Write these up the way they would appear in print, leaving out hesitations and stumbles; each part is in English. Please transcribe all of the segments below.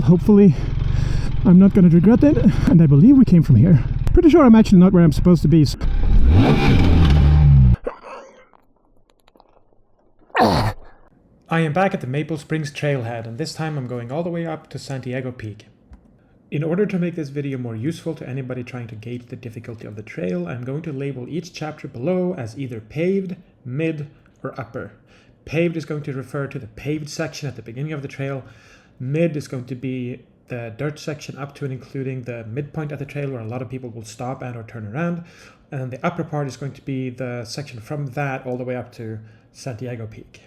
Hopefully I'm not going to regret it, and I believe we came from here. Pretty sure I'm actually not where I'm supposed to be. I am back at the Maple Springs trailhead, and this time I'm going all the way up to Santiago Peak. In order to make this video more useful to anybody trying to gauge the difficulty of the trail, I'm going to label each chapter below as either paved, mid, or upper. Paved is going to refer to the paved section at the beginning of the trail. Mid is going to be the dirt section up to and including the midpoint of the trail where a lot of people will stop and or turn around. And then the upper part is going to be the section from that all the way up to Santiago Peak.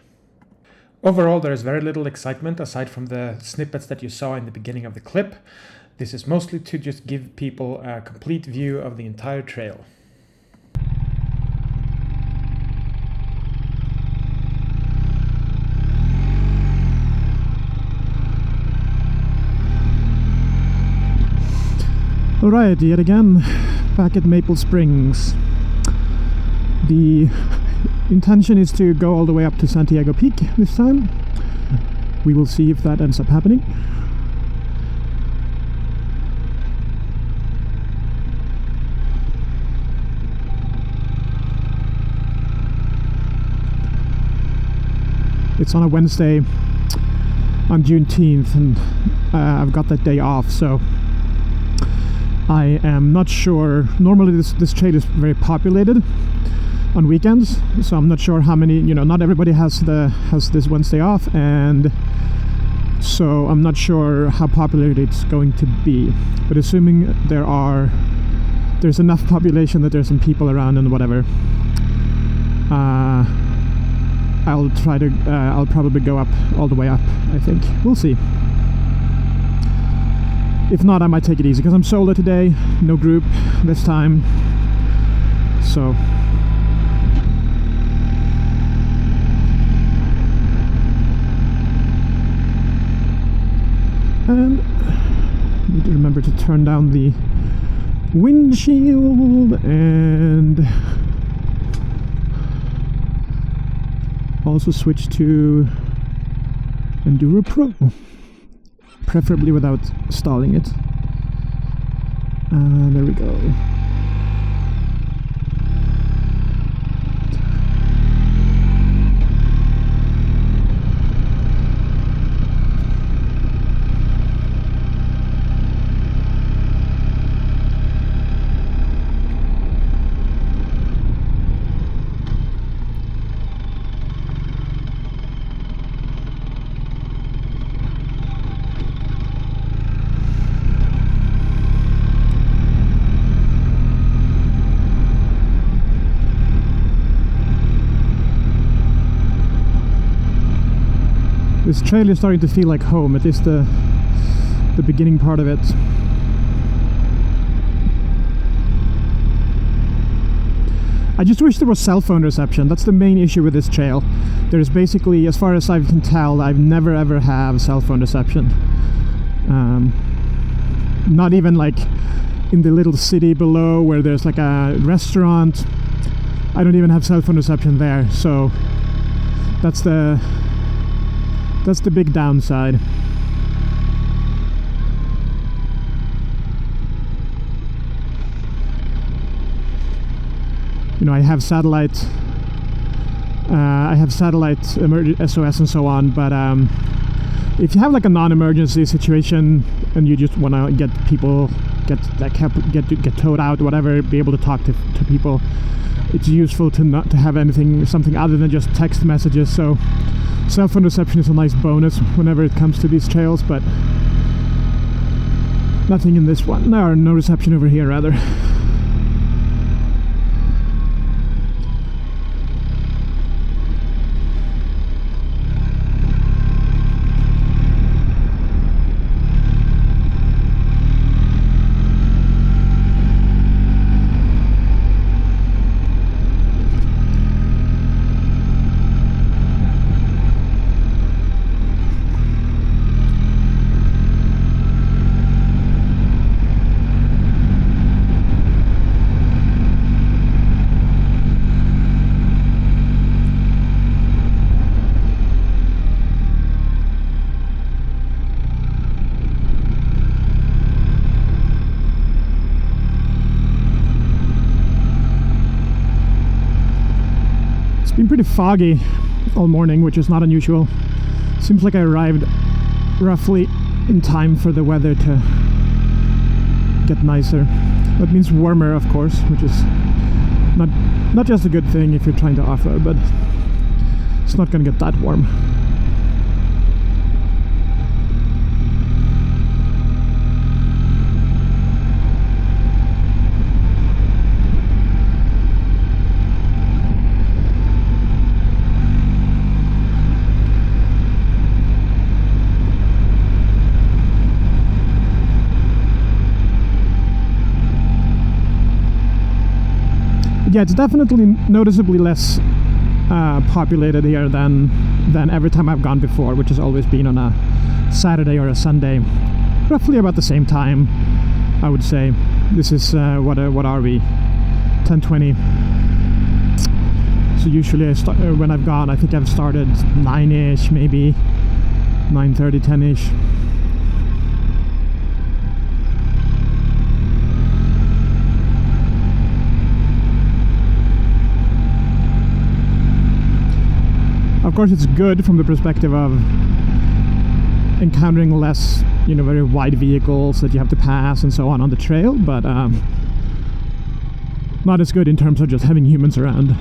Overall, there is very little excitement aside from the snippets that you saw in the beginning of the clip. This is mostly to just give people a complete view of the entire trail. Alright, yet again, back at Maple Springs. The intention is to go all the way up to Santiago Peak this time. We will see if that ends up happening. It's on a Wednesday on Juneteenth, and I've got that day off, so I am not sure. Normally this trail is very populated on weekends, so I'm not sure how many, not everybody has this Wednesday off, and so I'm not sure how popular it's going to be. But assuming there's enough population that there's some people around and whatever, I'll probably go up all the way up, I think. We'll see. If not, I might take it easy, because I'm solo today, no group this time, so. And need to remember to turn down the windshield and also switch to Enduro Pro. Preferably without stalling it. There we go. This trail is starting to feel like home, at least the beginning part of it. I just wish there was cell phone reception. That's the main issue with this trail. There's basically, as far as I can tell, I've never ever have cell phone reception. Not even like in the little city below where there's like a restaurant. I don't even have cell phone reception there, so that's the big downside. I have satellite SOS and so on, but if you have like a non-emergency situation and you just want to get towed out, whatever, be able to talk to people, it's useful to not to have something other than just text messages. So cell phone reception is a nice bonus whenever it comes to these trails, but nothing in this one. No reception over here, rather. pretty foggy all morning, which is not unusual. Seems like I arrived roughly in time for the weather to get nicer. That means warmer, of course, which is not just a good thing if you're trying to off-road, but it's not gonna get that warm. Yeah, it's definitely noticeably less populated here than every time I've gone before, which has always been on a Saturday or a Sunday, roughly about the same time, I would say. This is what are we, 10:20. So usually when I've gone, I think I've started 9ish, maybe 9:30, 10ish. Of course, it's good from the perspective of encountering less, very wide vehicles that you have to pass and so on the trail, but not as good in terms of just having humans around.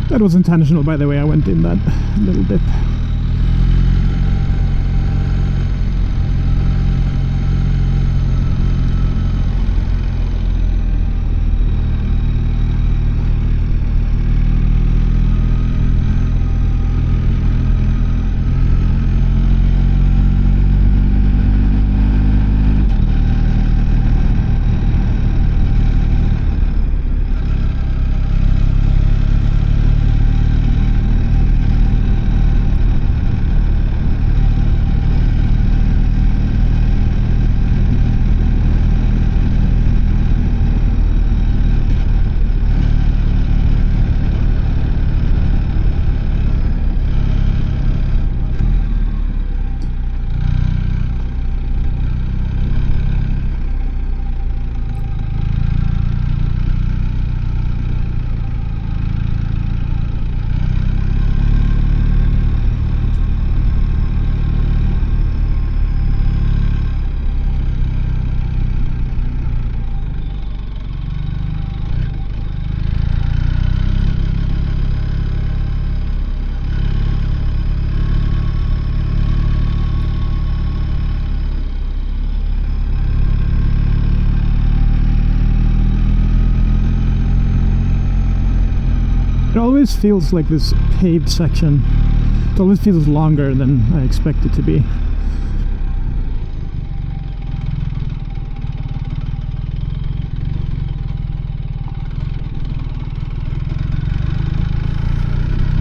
That was intentional, by the way. I went in that little dip. always feels like this paved section, it always feels longer than I expect it to be.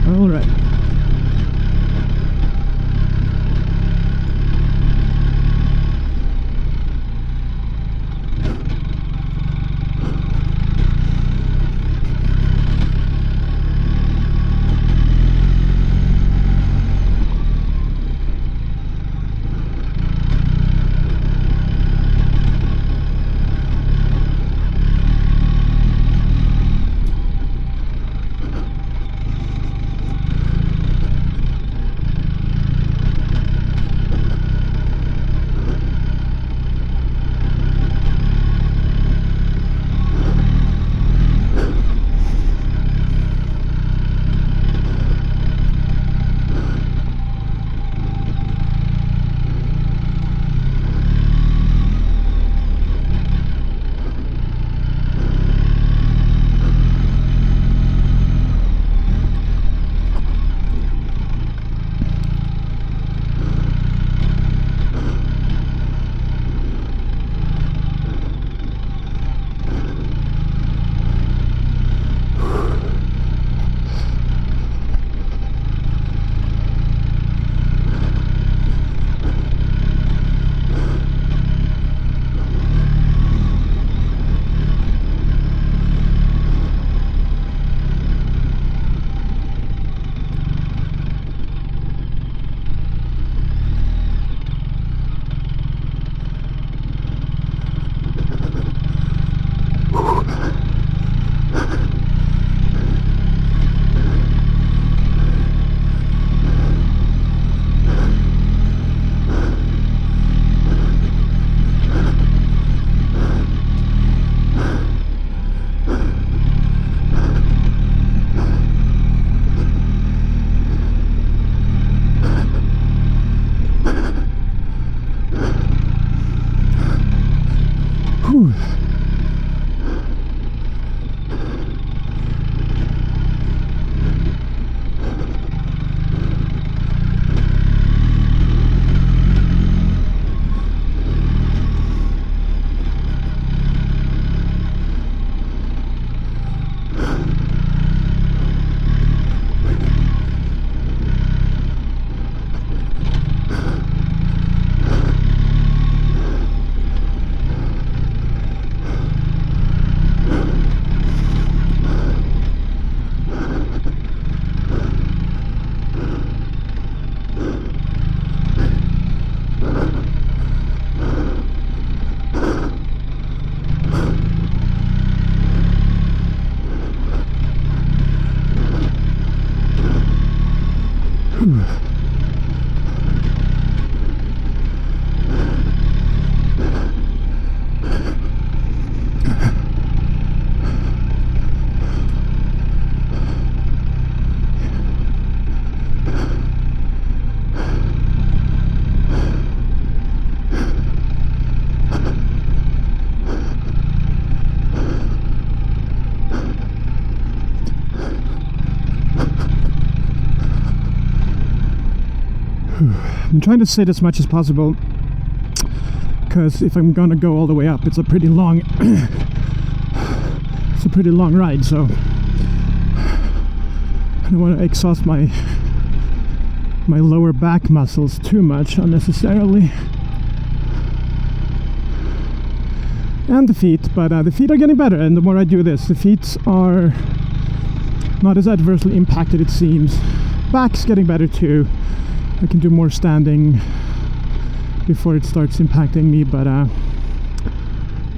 All right. I'm trying to sit as much as possible, because if I'm gonna go all the way up, it's a pretty long it's a pretty long ride, so I don't want to exhaust my lower back muscles too much unnecessarily. And the feet, but the feet are getting better, and the more I do this, the feet are not as adversely impacted, it seems. Back's getting better too. I can do more standing before it starts impacting me, but I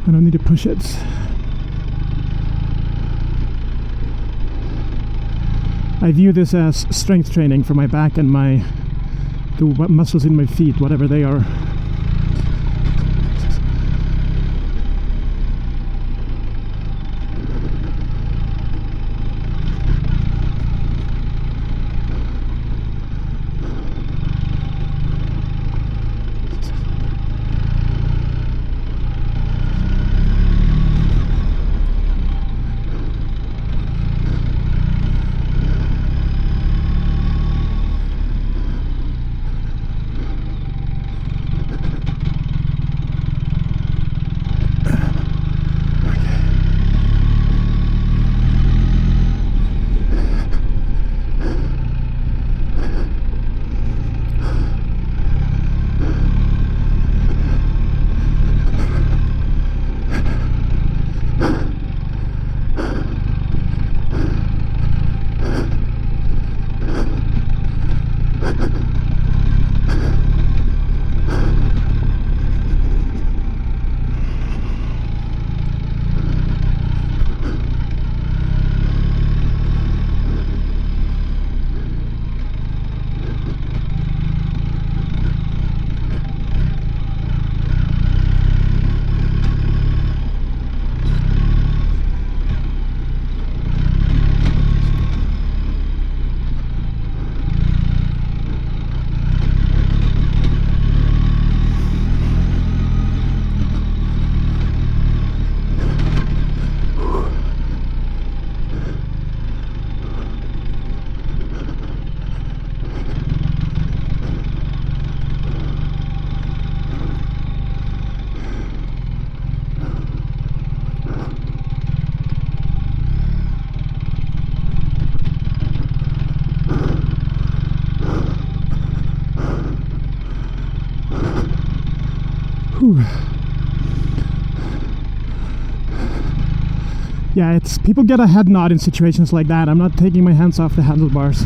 don't need to push it. I view this as strength training for my back and the muscles in my feet, whatever they are. Whew. Yeah, it's people get a head nod in situations like that. I'm not taking my hands off the handlebars.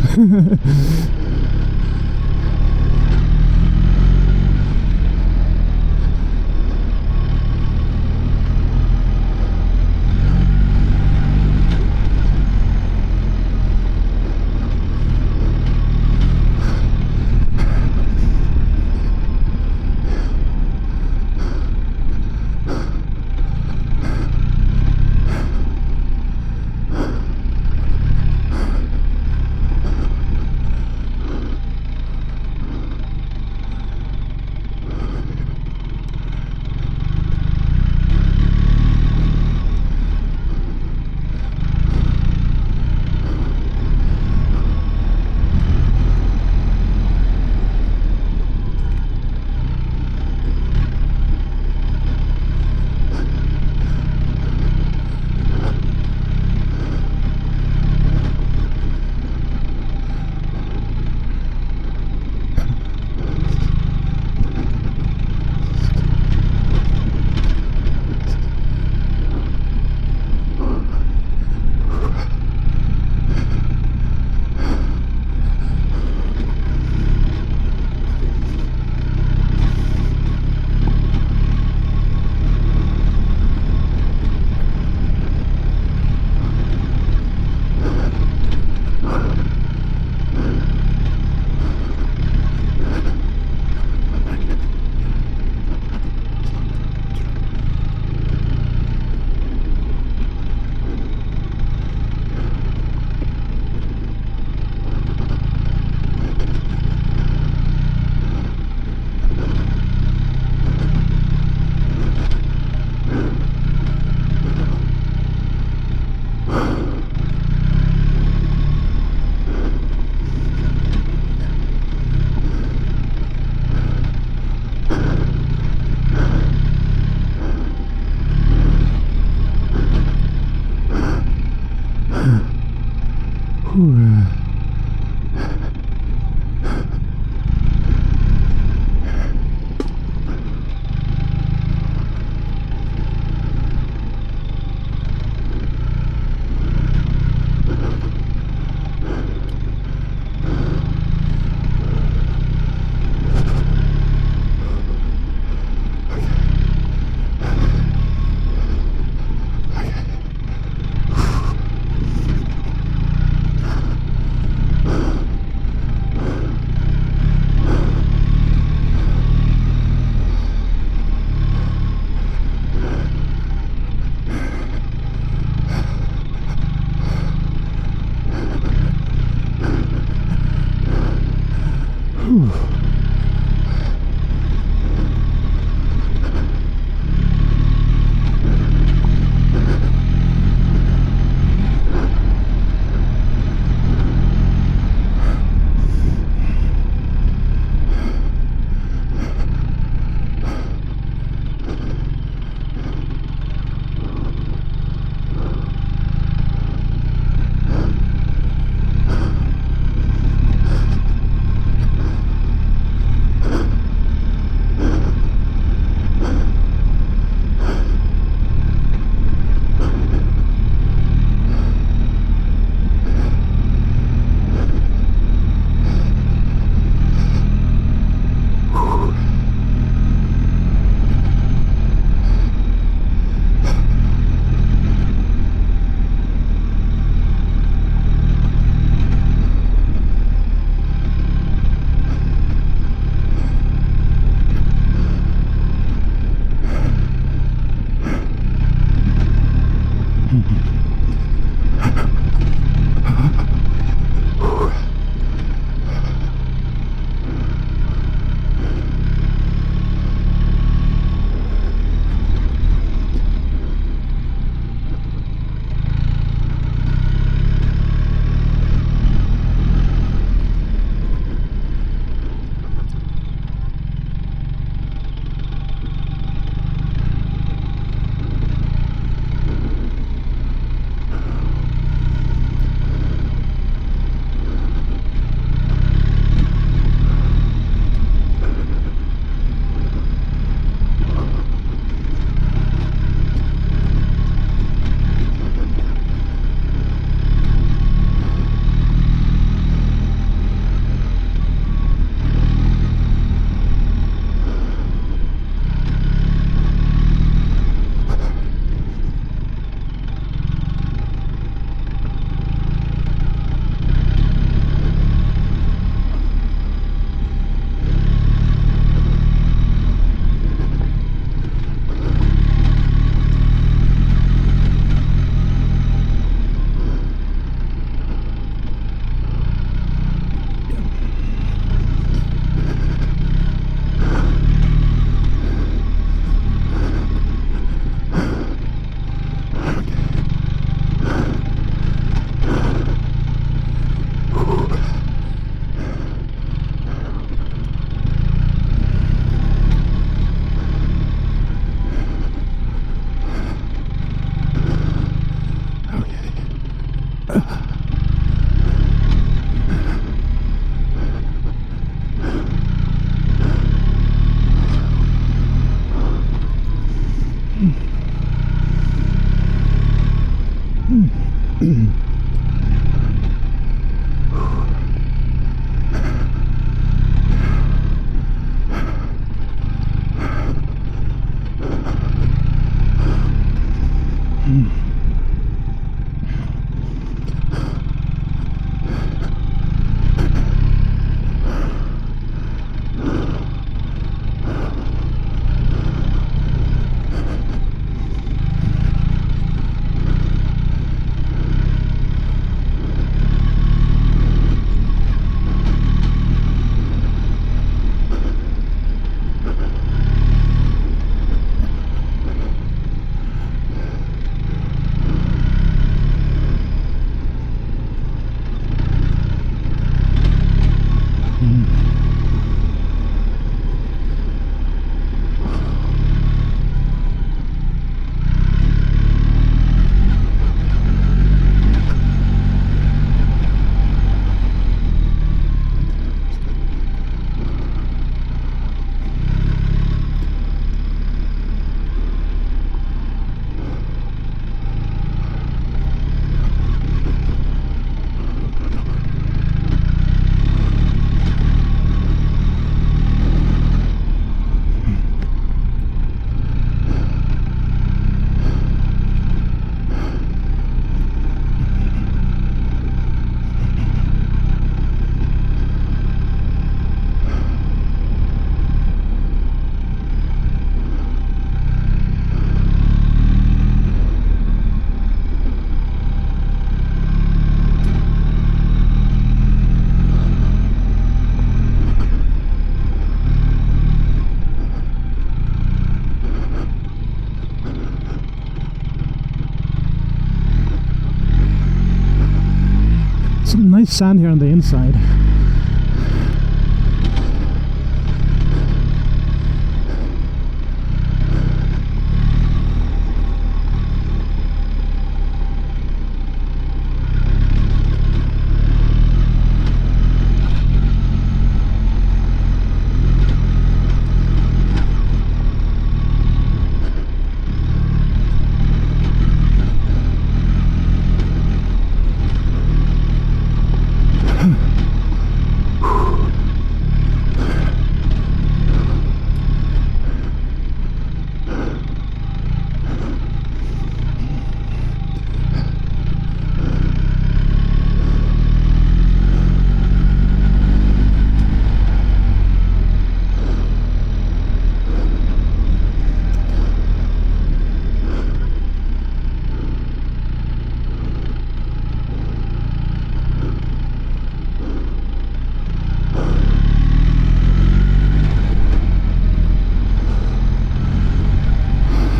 Some nice sand here on the inside.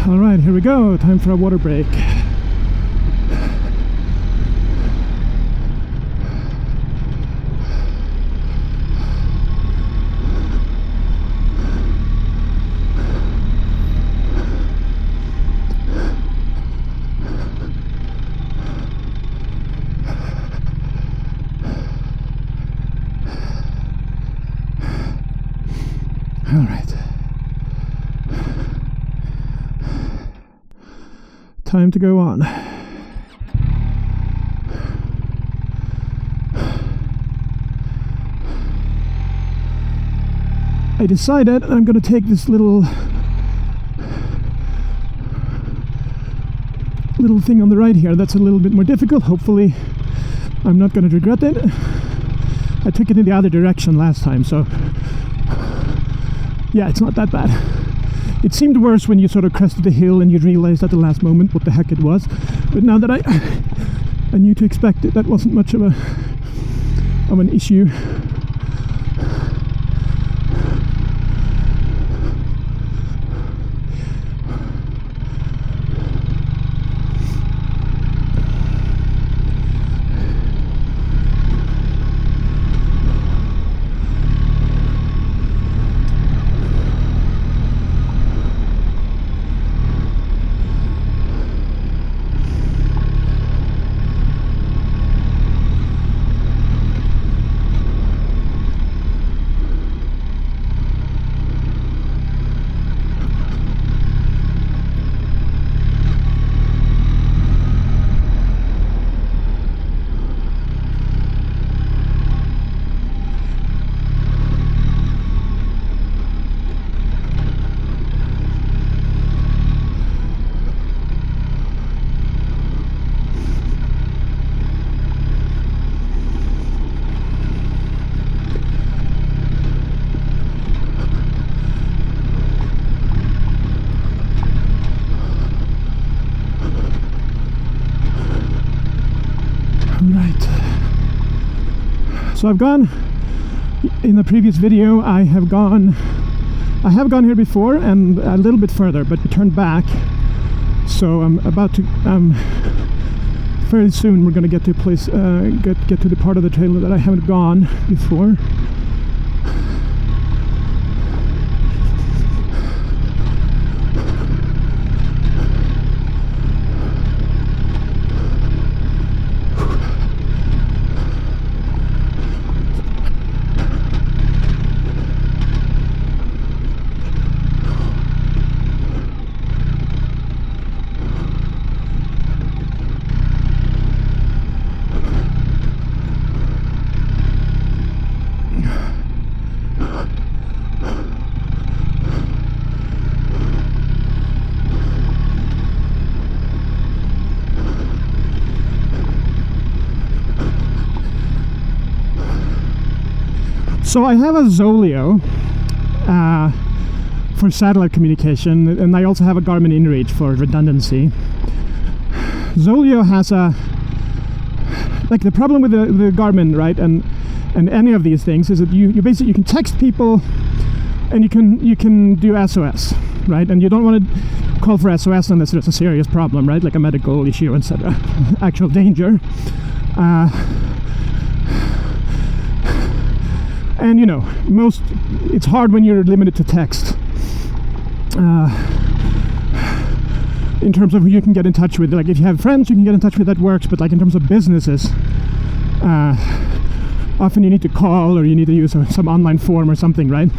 Alright, here we go. Time for a water break. Alright. Time to go on. I decided I'm going to take this little thing on the right here. That's a little bit more difficult. Hopefully I'm not going to regret it. I took it in the other direction last time, so yeah, it's not that bad. It seemed worse when you sort of crested the hill and you realized at the last moment what the heck it was. But now that I knew to expect it, that wasn't much of an issue. Right. So I've gone, in the previous video, I have gone here before and a little bit further, but we turned back. So I'm about to, fairly soon we're going to get to a place, get to the part of the trail that I haven't gone before. So I have a Zoleo for satellite communication, and I also have a Garmin InReach for redundancy. Zoleo has like the problem with the Garmin, right, and any of these things is that you basically, you can text people and you can do SOS, right, and you don't want to call for SOS unless there's a serious problem, right, like a medical issue, etc., actual danger. And you know, it's hard when you're limited to text in terms of who you can get in touch with. Like if you have friends you can get in touch with, that works, but like in terms of businesses, often you need to call or you need to use some online form or something, right?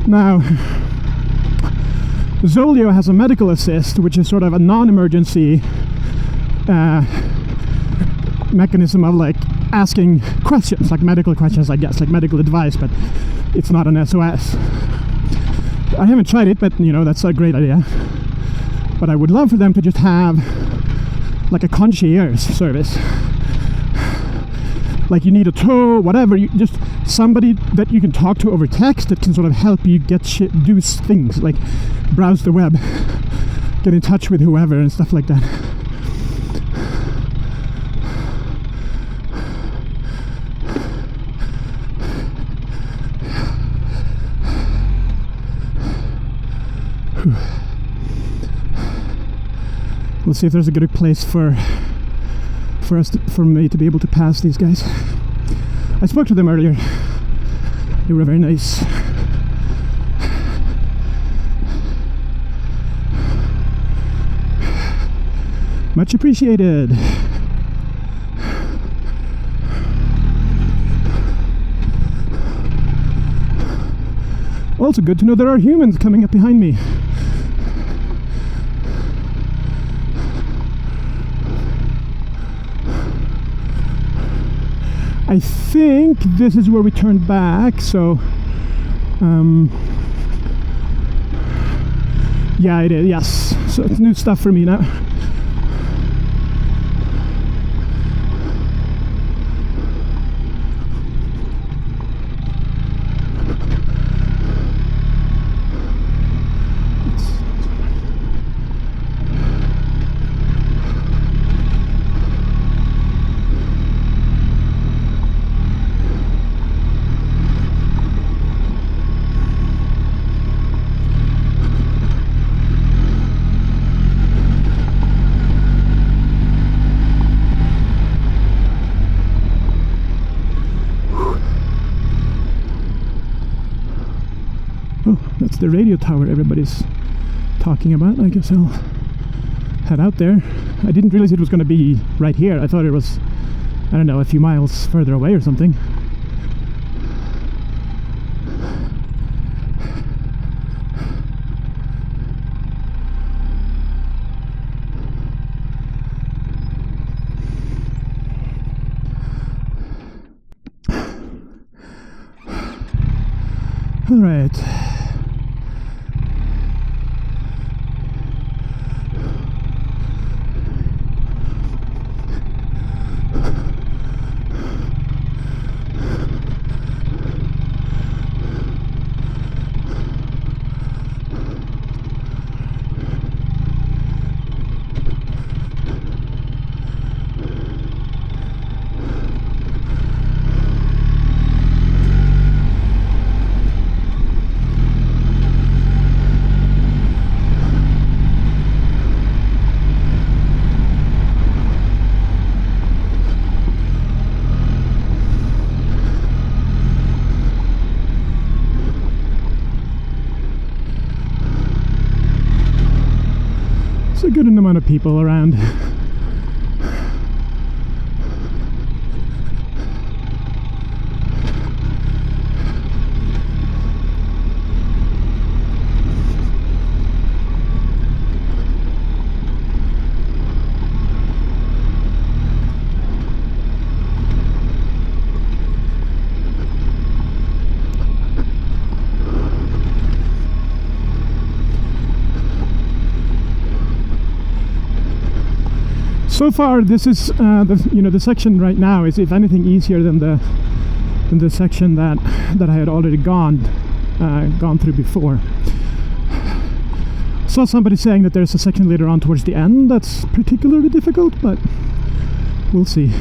Now Zoleo has a medical assist, which is sort of a non-emergency mechanism of like asking questions, like medical questions, I guess, like medical advice, but it's not an SOS. I haven't tried it, but you know, that's a great idea. But I would love for them to just have like a concierge service. Like you need a tow, whatever, you just somebody that you can talk to over text that can sort of help you get do things, like browse the web, get in touch with whoever and stuff like that. We'll see if there's a good place for me to be able to pass these guys. I spoke to them earlier. They were very nice. Much appreciated. Also good to know there are humans coming up behind me. I think this is where we turned back, so yeah, it is, yes. So it's new stuff for me now. That's the radio tower everybody's talking about. I guess I'll head out there. I didn't realize it was going to be right here. I thought it was, I don't know, a few miles further away or something. All right. There's a good amount of people around. So far, this is the section right now is, if anything, easier than the section that I had already gone through before. Saw somebody saying that there's a section later on towards the end that's particularly difficult, but we'll see.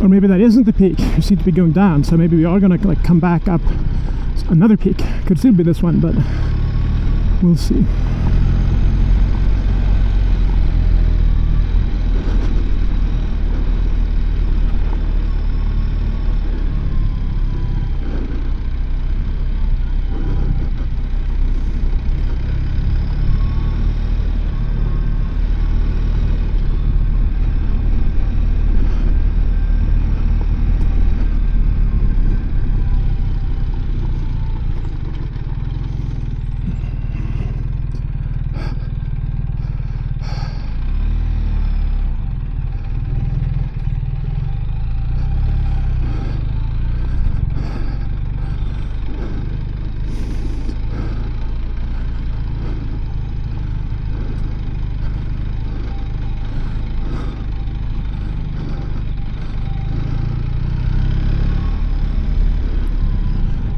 Or maybe that isn't the peak. We seem to be going down, so maybe we are gonna like come back up another peak. Could still be this one, but we'll see.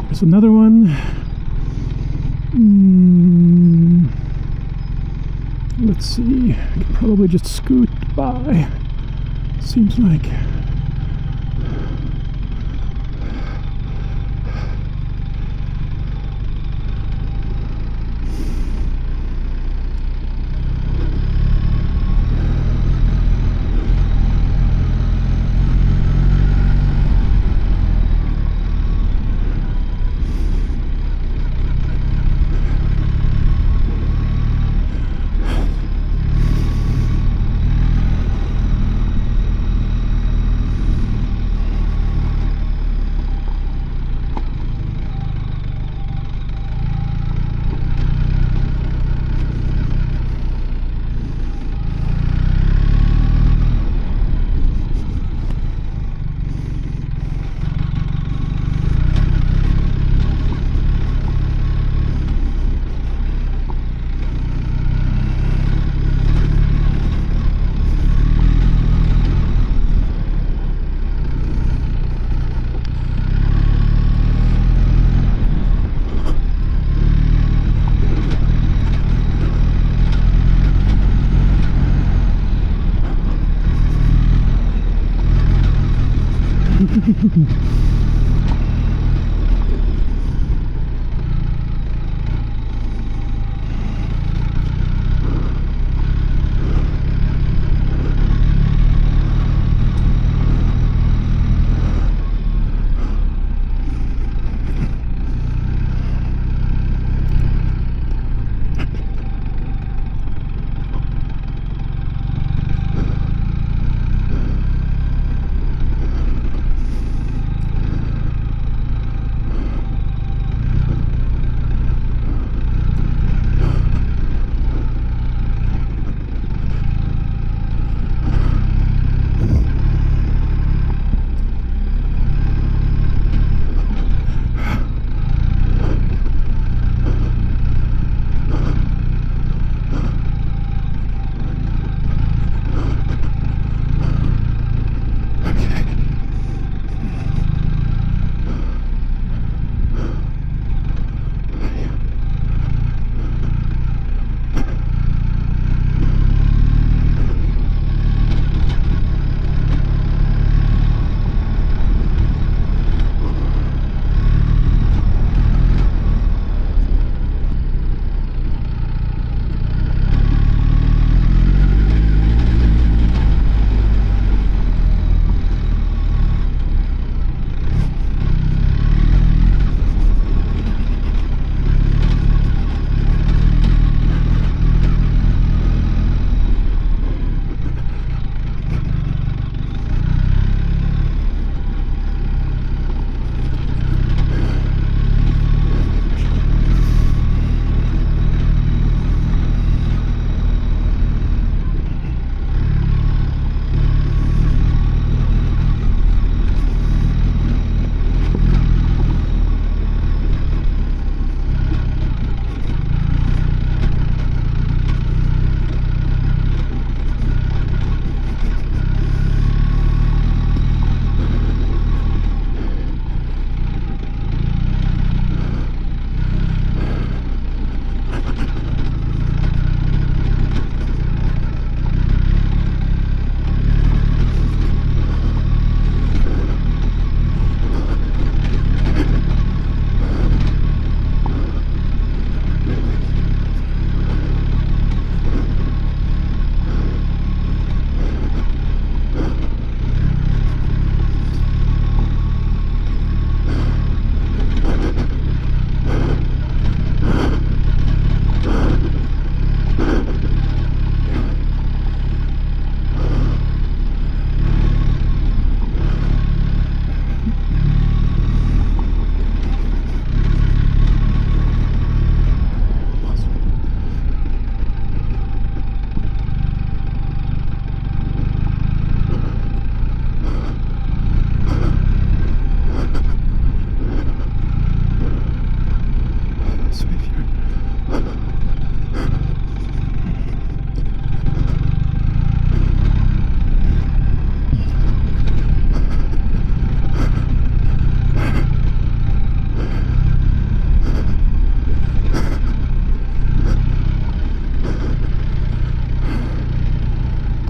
There's another one. Let's see. I can probably just scoot by. Seems like.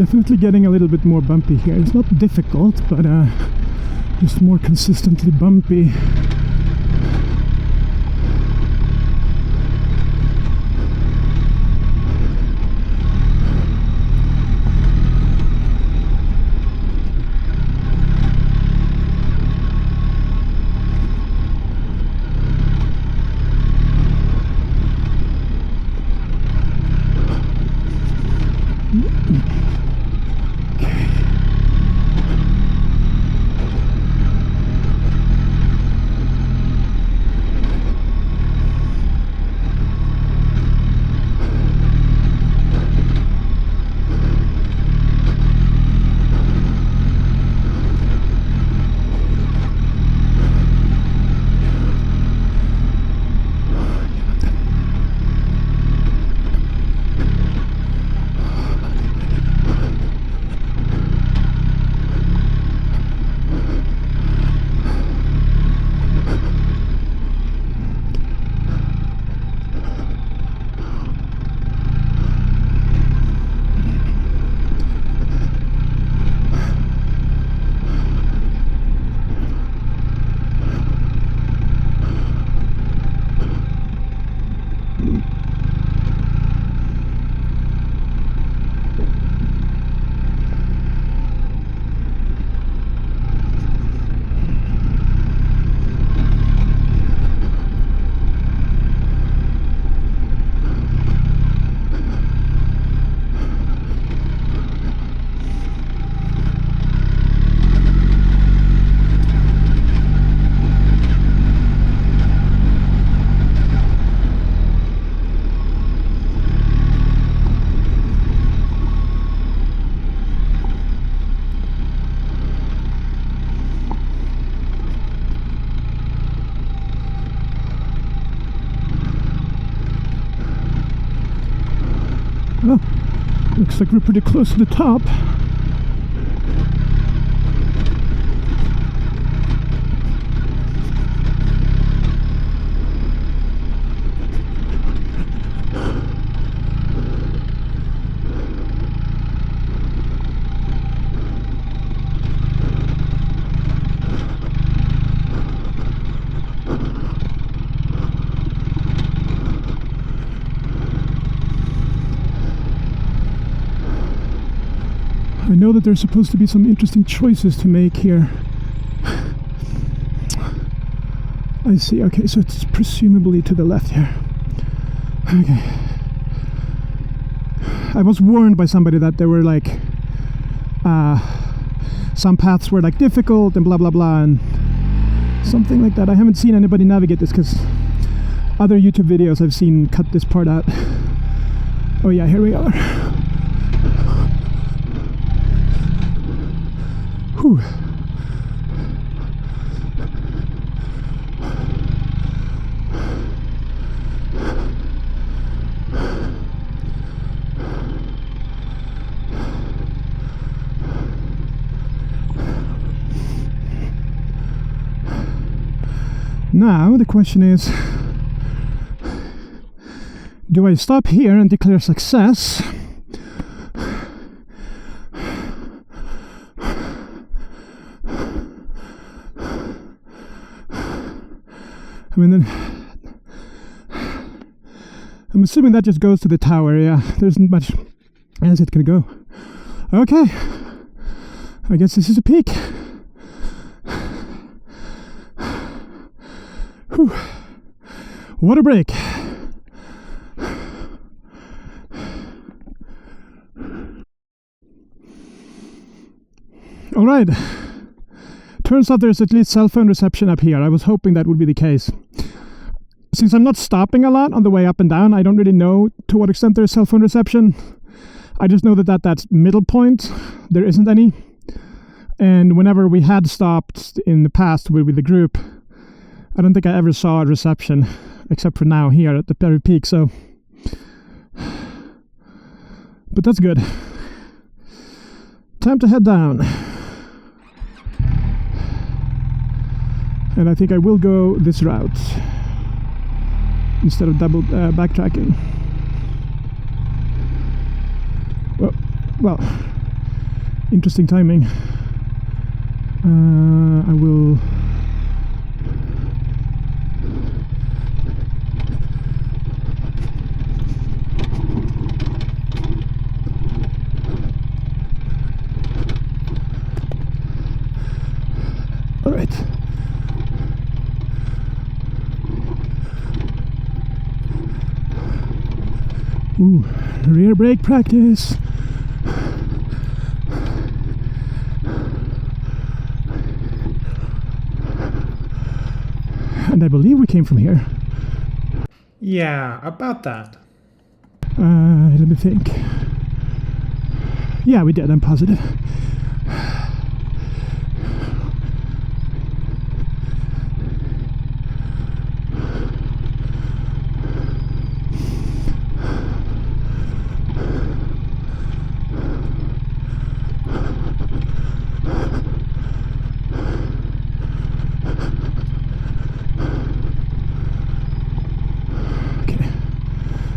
Definitely getting a little bit more bumpy here. It's not difficult, but just more consistently bumpy. Oh, looks like we're pretty close to the top. I know that there's supposed to be some interesting choices to make here. I see, okay, so it's presumably to the left here. Okay. I was warned by somebody that there were like some paths were like difficult and blah blah blah and something like that. I haven't seen anybody navigate this because other YouTube videos I've seen cut this part out. Oh yeah, here we are. Whew. Now the question is, do I stop here and declare success? I mean, then I'm assuming that just goes to the tower. Yeah, there isn't much else it can go. Okay, I guess this is a peak. Whew. What a break. All right. Turns out there's at least cell phone reception up here. I was hoping that would be the case. Since I'm not stopping a lot on the way up and down, I don't really know to what extent there's cell phone reception. I just know that that middle point, there isn't any. And whenever we had stopped in the past with the group, I don't think I ever saw a reception, except for now here at the Paved Peak, so... But that's good. Time to head down. And I think I will go this route instead of double backtracking. Well, interesting timing. I will... All right. Ooh, rear brake practice. And I believe we came from here. Yeah, about that. Let me think. Yeah, we did, I'm positive.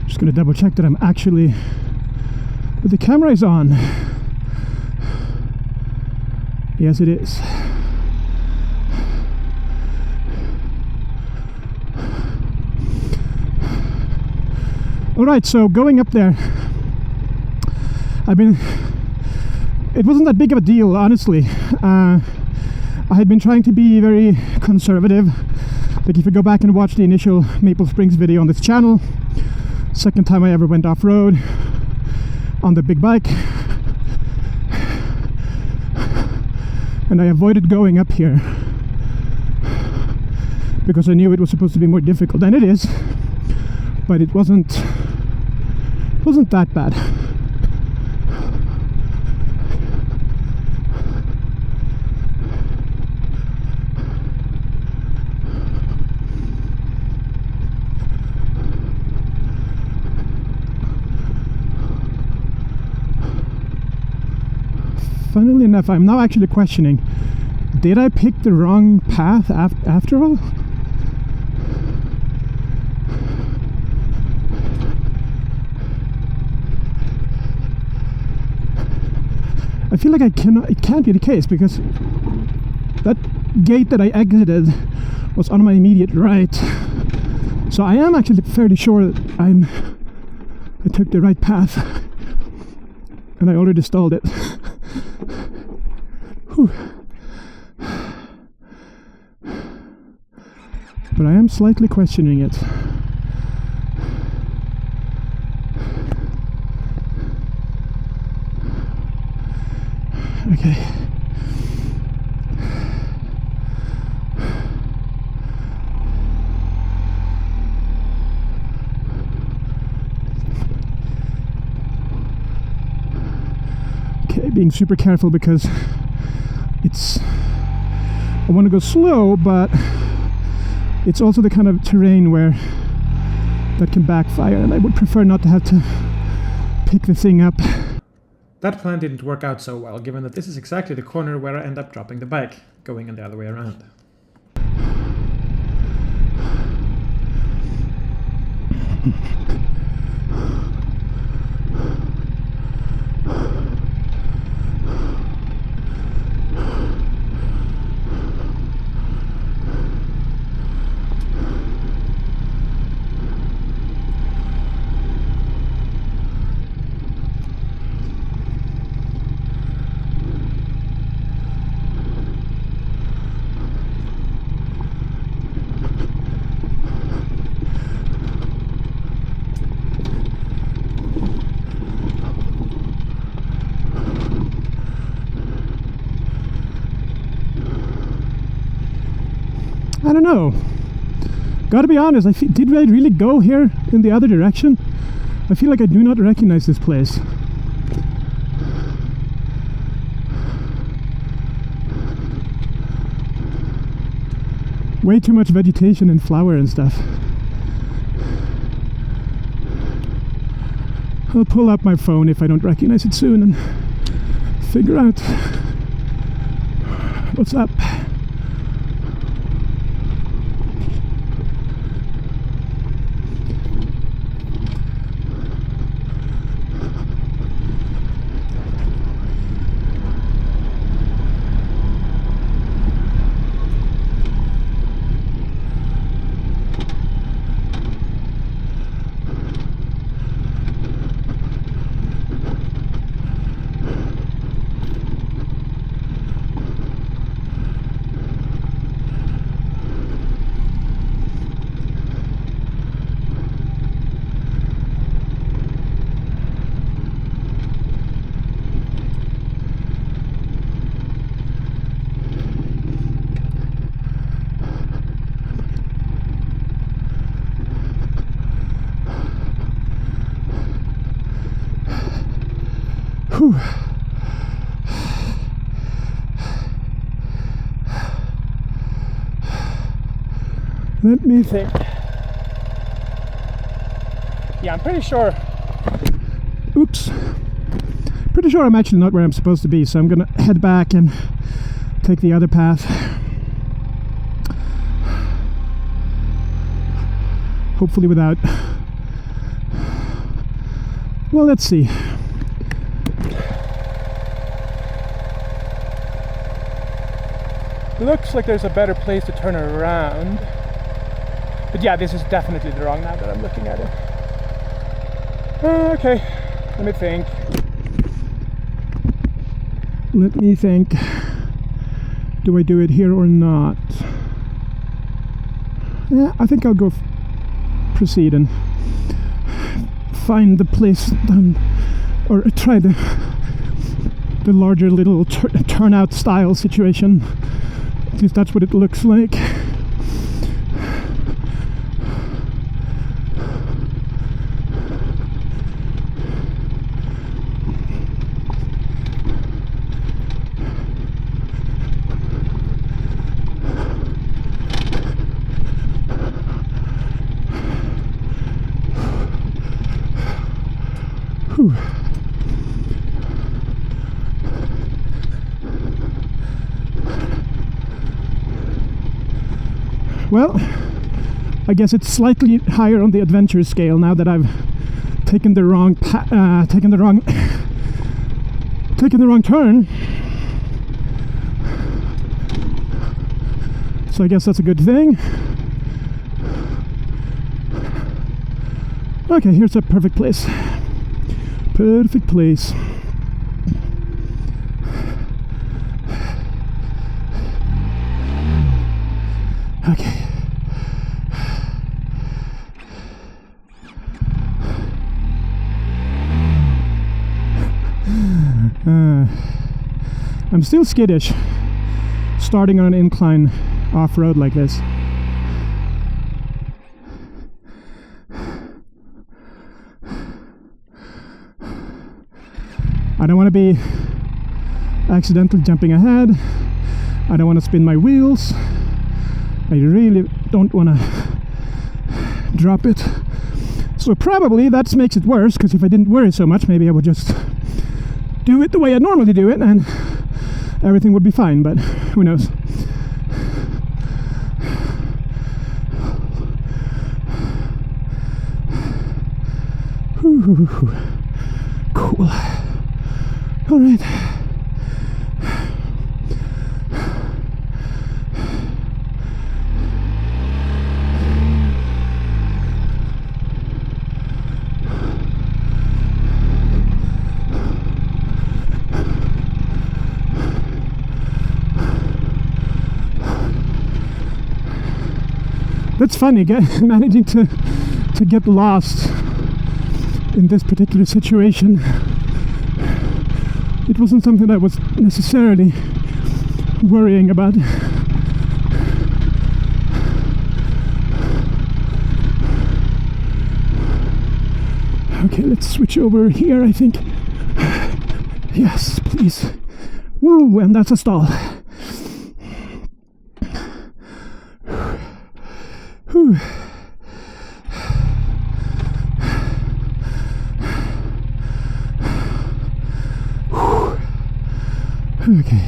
Just gonna double check that I'm actually, that the camera is on. Yes, it is. All right, so going up there, it wasn't that big of a deal, honestly. I had been trying to be very conservative. Like if you go back and watch the initial Maple Springs video on this channel, second time I ever went off-road on the big bike, and I avoided going up here because I knew it was supposed to be more difficult, and it is, but it wasn't that bad. Funnily enough, I'm now actually questioning, did I pick the wrong path after all? I feel like it can't be the case, because that gate that I exited was on my immediate right. So I am actually fairly sure that I took the right path, and I already stalled it. Whew. But I am slightly questioning it. Okay. Okay, being super careful because I want to go slow, but it's also the kind of terrain where that can backfire, and I would prefer not to have to pick the thing up. That plan didn't work out so well, given that this is exactly the corner where I end up dropping the bike, going in the other way around. I don't know. Gotta be honest, did I really go here in the other direction? I feel like I do not recognize this place. Way too much vegetation and flower and stuff. I'll pull out my phone if I don't recognize it soon and figure out what's up. Whew. Let me think. Yeah, I'm pretty sure. Oops. Pretty sure I'm actually not where I'm supposed to be, so I'm gonna head back and take the other path. Hopefully without... Well, let's see. Looks like there's a better place to turn around. But yeah, this is definitely the wrong now that I'm looking at it. Okay, let me think. Let me think. Do I do it here or not? Yeah, I think I'll go proceed and find the place down, or try the larger little turnout style situation. At least that's what it looks like. Whew. Well, I guess it's slightly higher on the adventure scale now that I've taken the wrong turn. So I guess that's a good thing. Okay, here's a perfect place. Perfect place. Okay. I'm still skittish starting on an incline off-road like this. I don't want to be accidentally jumping ahead. I don't want to spin my wheels. I really don't want to drop it. So probably that makes it worse, because if I didn't worry so much, maybe I would just do it the way I normally do it and everything would be fine, but who knows. Whew. Cool. All right. That's funny, managing to get lost in this particular situation. It wasn't something I was necessarily worrying about. Okay, let's switch over here, I think. Yes, please. Woo, and that's a stall. Whew. Okay.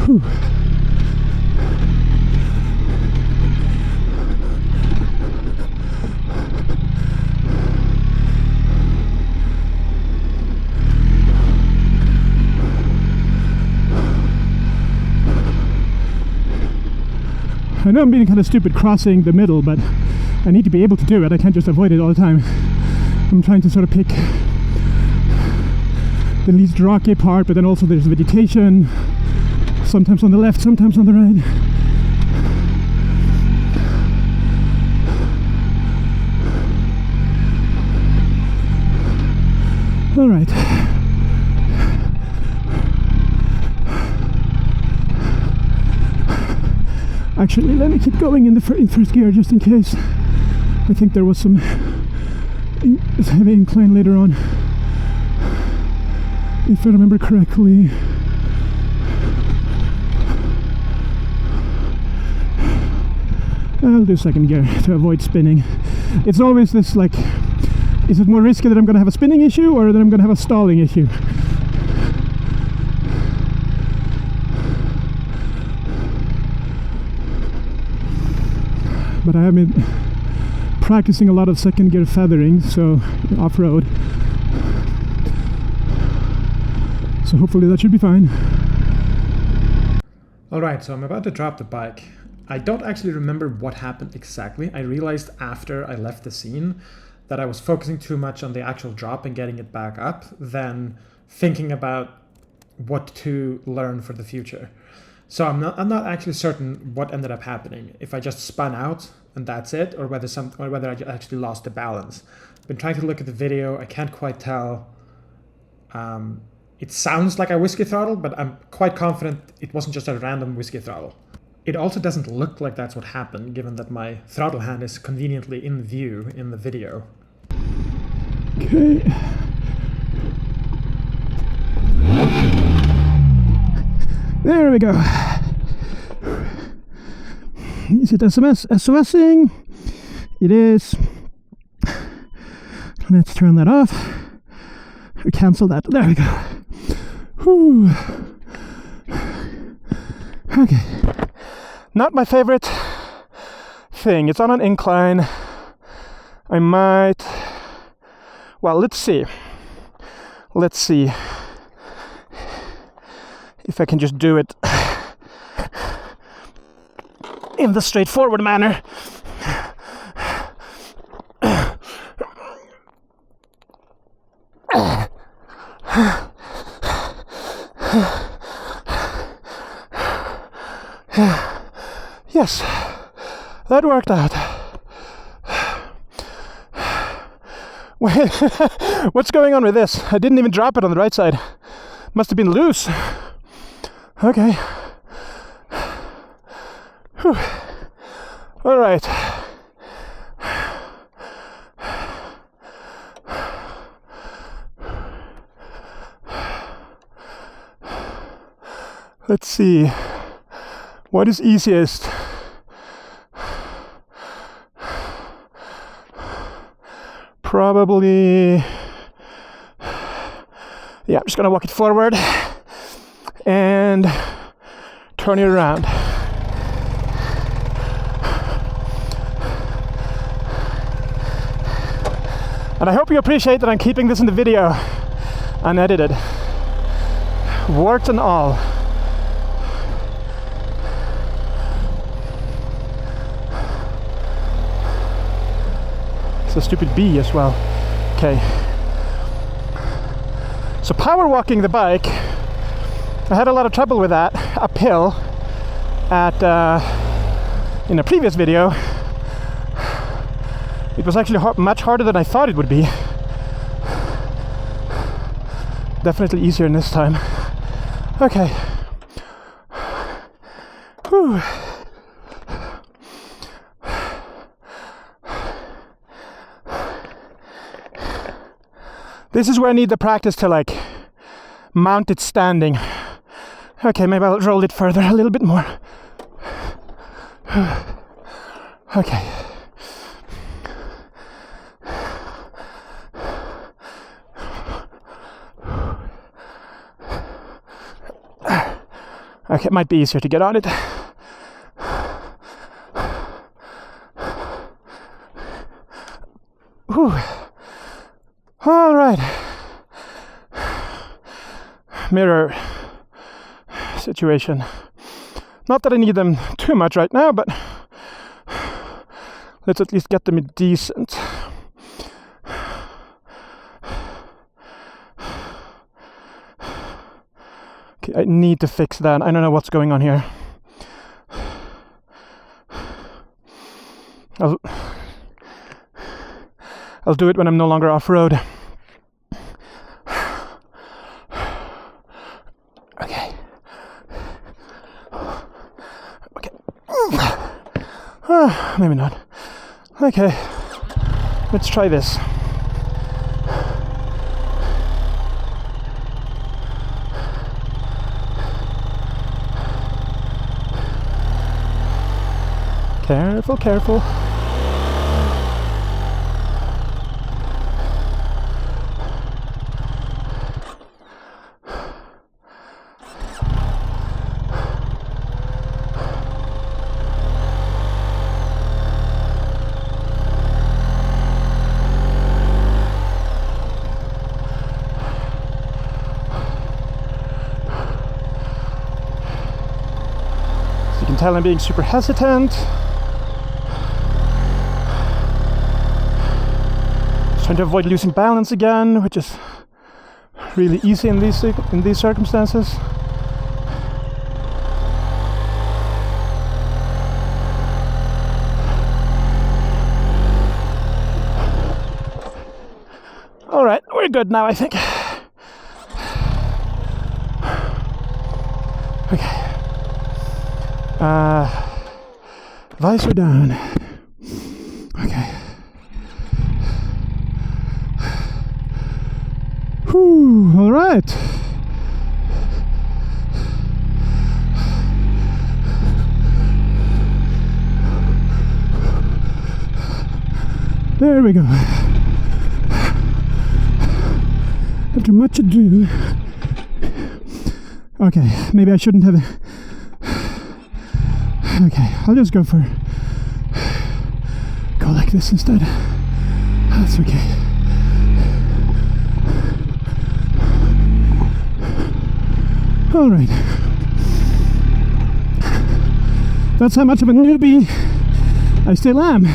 Whew. I know I'm being kind of stupid crossing the middle, but I need to be able to do it. I can't just avoid it all the time. I'm trying to sort of pick the least rocky part, but then also there's vegetation, sometimes on the left, sometimes on the right. All right. Actually, let me keep going in first gear just in case. I think there was some heavy incline later on, if I remember correctly. I'll do second gear to avoid spinning. It's always this, like, is it more risky that I'm going to have a spinning issue or that I'm going to have a stalling issue? But I have been practicing a lot of second gear feathering, so off-road. So hopefully that should be fine. Alright, so I'm about to drop the bike. I don't actually remember what happened exactly. I realized after I left the scene that I was focusing too much on the actual drop and getting it back up than thinking about what to learn for the future. So I'm not actually certain what ended up happening. If I just spun out and that's it, or whether I actually lost the balance. I've been trying to look at the video. I can't quite tell. It sounds like a whiskey throttle, but I'm quite confident it wasn't just a random whiskey throttle. It also doesn't look like that's what happened, given that my throttle hand is conveniently in view in the video. Okay. There we go. Is it SOSing? It is. Let's turn that off. Or cancel that. There we go. Whew. Okay. Not my favorite thing. It's on an incline. I might... Well, let's see. Let's see if I can just do it in the straightforward manner. Yes, that worked out. Wait, what's going on with this? I didn't even drop it on the right side. Must have been loose. Okay. Whew. All right. Let's see. What is easiest? Probably... Yeah, I'm just gonna walk it forward and turn it around. And I hope you appreciate that I'm keeping this in the video unedited. Warts and all. It's a stupid bee as well. Okay. So power walking the bike, I had a lot of trouble with that uphill at in a previous video. It was actually much harder than I thought it would be. Definitely easier this time. Okay. Whew. This is where I need the practice to like mount it standing. Okay, maybe I'll roll it further a little bit more. Okay. Okay, it might be easier to get on it. Whew. All right. Mirror situation. Not that I need them too much right now, but let's at least get them decent. I need to fix that. I don't know what's going on here. I'll do it when I'm no longer off-road. Okay. Okay. Maybe not. Okay. Let's try this. Careful, careful. So you can tell I'm being super hesitant. Trying to avoid losing balance again, which is really easy in these circumstances. All right, we're good now, I think. Okay. Visor down. Okay. Whew, all right. There we go. After much ado. Okay, maybe I shouldn't have. Okay, I'll just go like this instead. That's okay. All right. That's how much of a newbie I still am.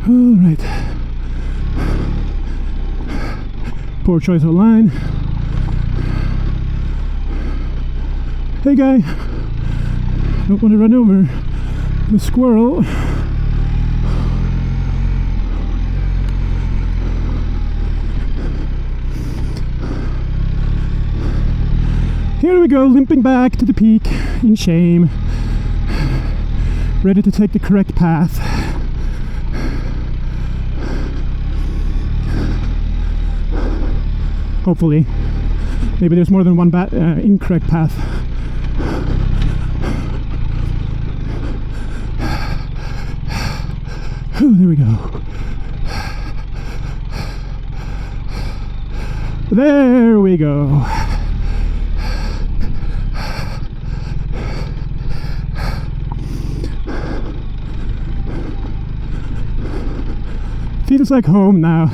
All right. Poor choice of line. Hey guy, don't want to run over the squirrel. Here we go, limping back to the peak in shame, ready to take the correct path. Hopefully. Maybe there's more than one incorrect path. Oh, there we go. There we go. Feels like home now.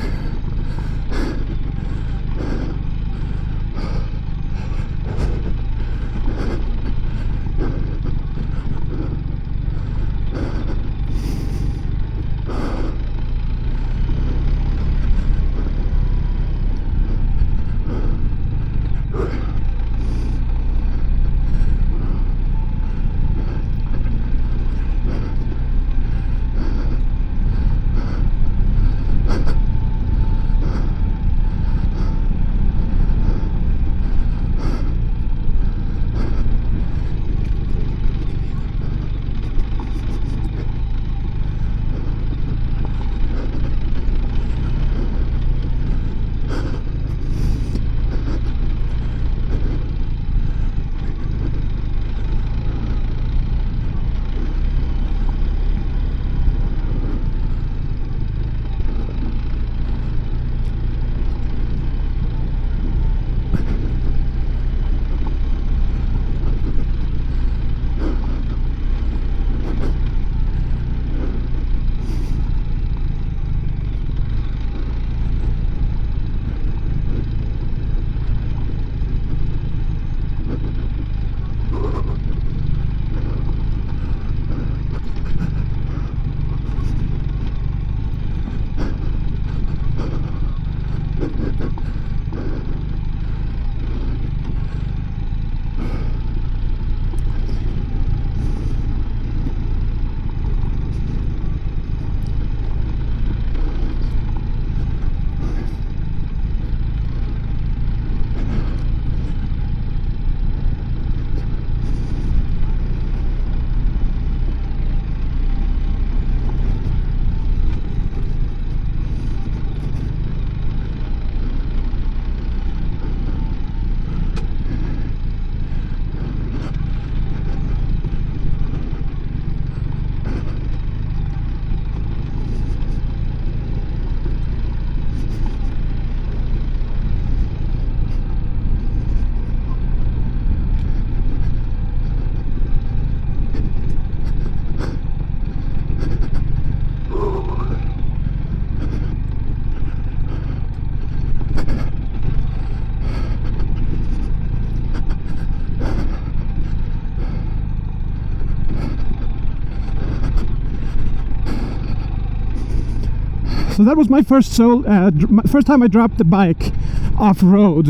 So that was my first first time I dropped the bike off-road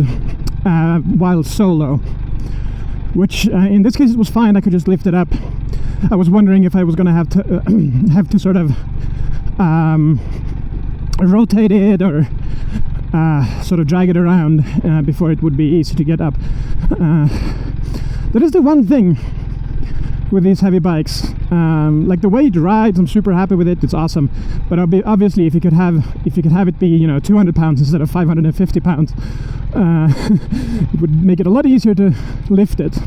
while solo, which in this case it was fine. I could just lift it up. I was wondering if I was going to have to sort of rotate it or sort of drag it around before it would be easy to get up. That is the one thing with these heavy bikes. Like the way it rides, I'm super happy with it. It's awesome. But obviously, if you could have it be 200 pounds instead of 550 pounds, it would make it a lot easier to lift it.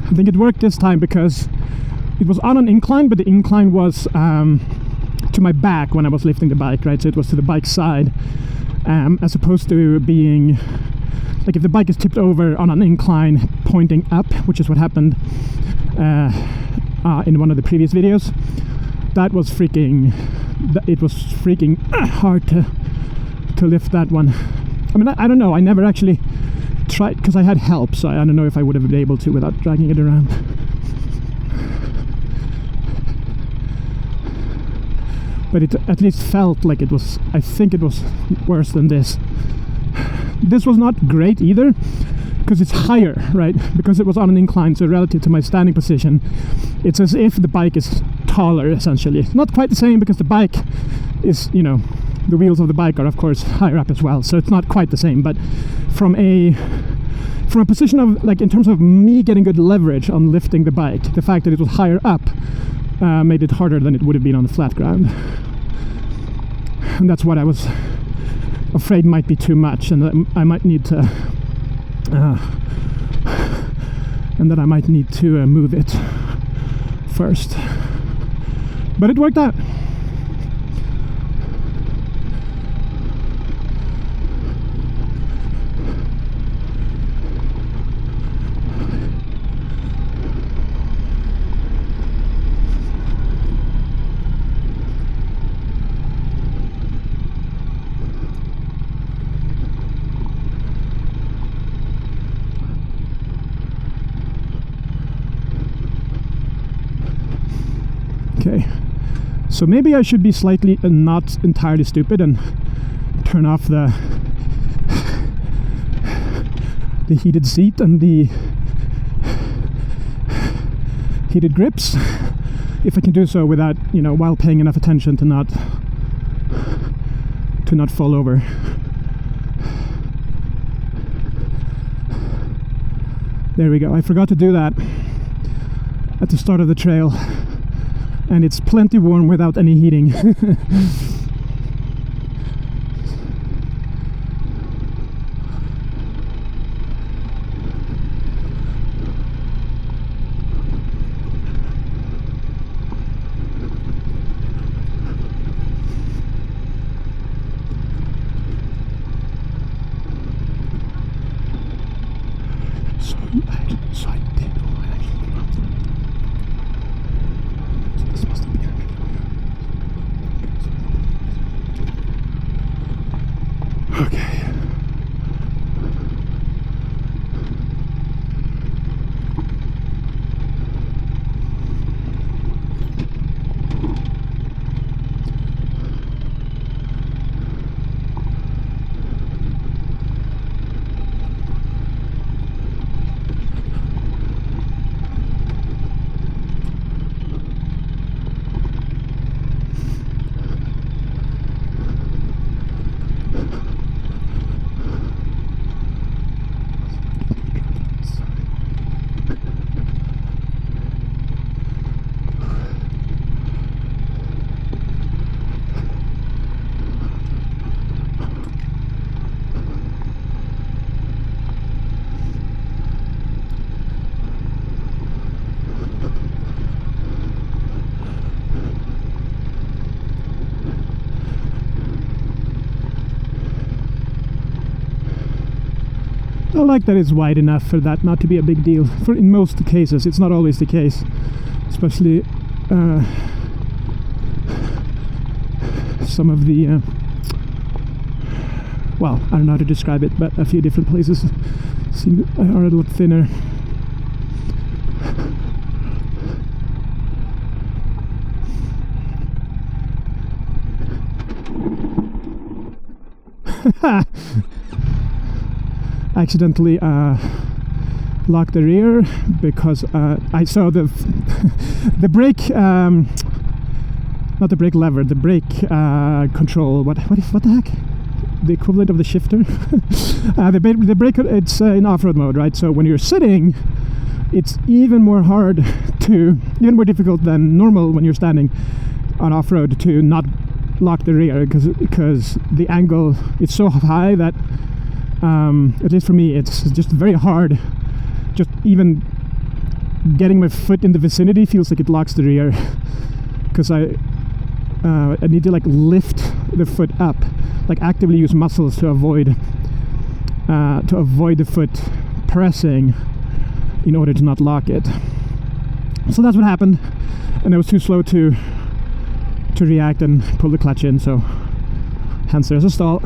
I think it worked this time because it was on an incline, but the incline was to my back when I was lifting the bike, right? So it was to the bike side, as opposed to being like if the bike is tipped over on an incline pointing up, which is what happened in one of the previous videos. That was freaking hard to lift that one. I mean, I don't know. I never actually tried because I had help, so I don't know if I would have been able to without dragging it around. But it at least felt like it was, I think it was worse than this. This was not great either, because it's higher, right? Because it was on an incline, so relative to my standing position, it's as if the bike is taller, essentially. Not quite the same, because the bike is, the wheels of the bike are of course higher up as well, so it's not quite the same, but from a position of, like, in terms of me getting good leverage on lifting the bike, the fact that it was higher up made it harder than it would have been on the flat ground. And that's what I was afraid might be too much, and that I might need to move it first. But it worked out. Okay, so maybe I should be slightly not entirely stupid and turn off the heated seat and the heated grips, if I can do so without, while paying enough attention to not fall over. There we go. I forgot to do that at the start of the trail. And it's plenty warm without any heating. Okay. I like that it's wide enough for that not to be a big deal. In most cases, it's not always the case, especially some of the well, I don't know how to describe it, but a few different places seem are a little thinner. Accidentally locked the rear because I saw the the brake, not the brake lever, the brake control. What the heck? The equivalent of the shifter. The brake. It's in off-road mode, right? So when you're sitting, it's even more difficult than normal when you're standing on off-road to not lock the rear, because the angle is so high that at least for me it's just very hard. Just even getting my foot in the vicinity feels like it locks the rear, because I need to like lift the foot up, like actively use muscles to avoid the foot pressing in order to not lock it. So that's what happened, and I was too slow to react and pull the clutch in, so hence there's a stall.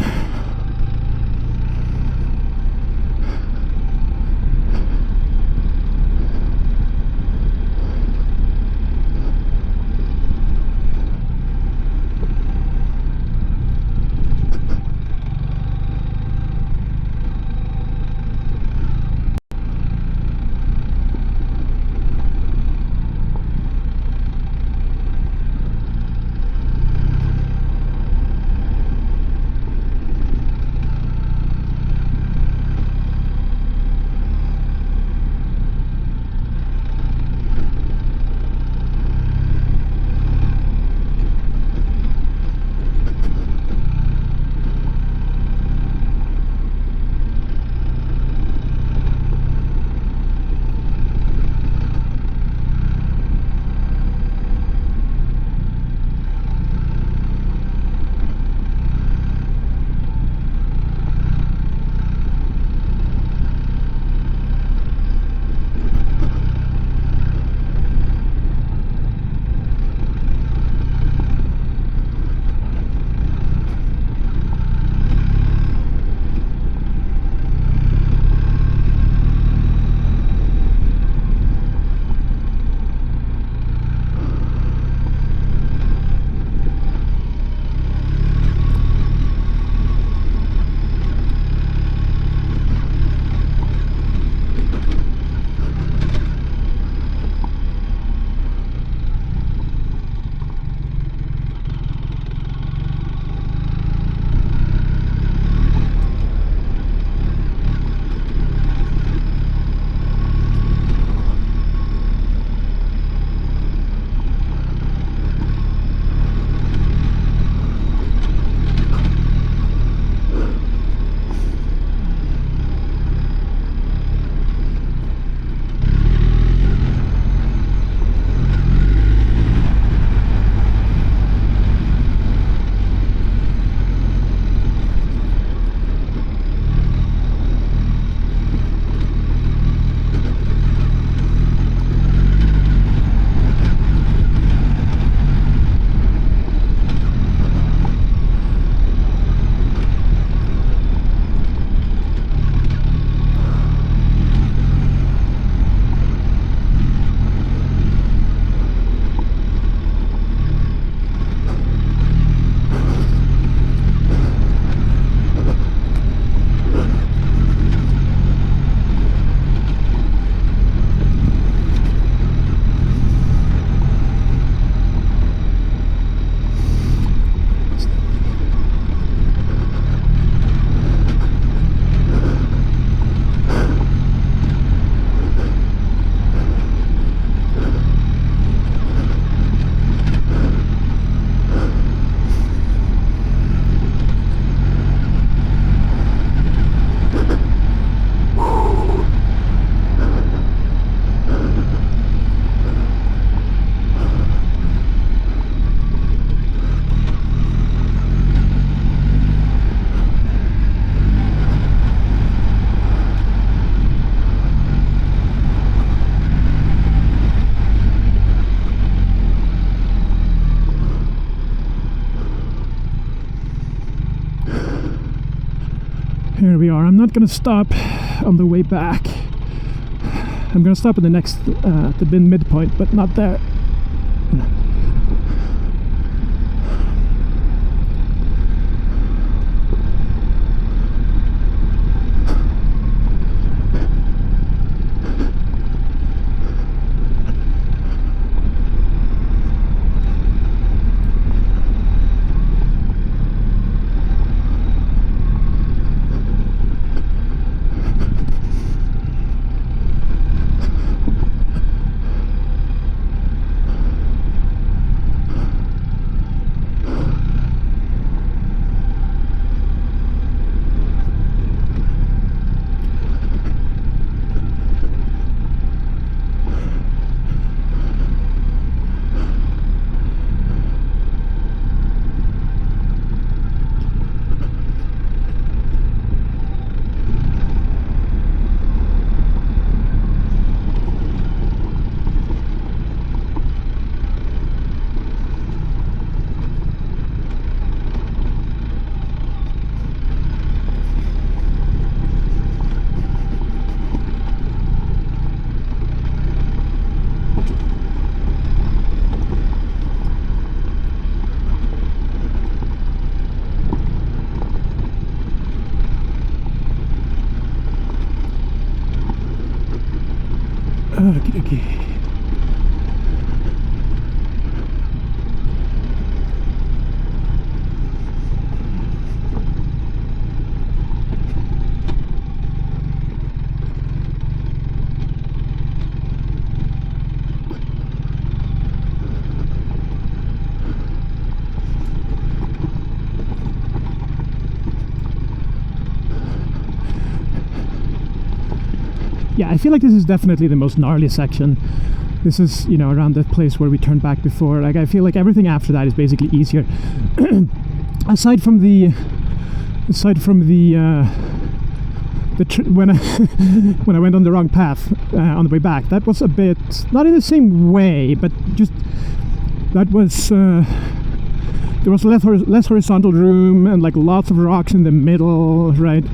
Here we are. I'm not going to stop on the way back. I'm going to stop at the next, the bin midpoint, but not there. Okay. Yeah, I feel like this is definitely the most gnarly section. This is, you know, around the place where we turned back before. Like, I feel like everything after that is basically easier. aside from the when I when I went on the wrong path on the way back, that was a bit not in the same way, but just that was there was less horizontal room and like lots of rocks in the middle, right?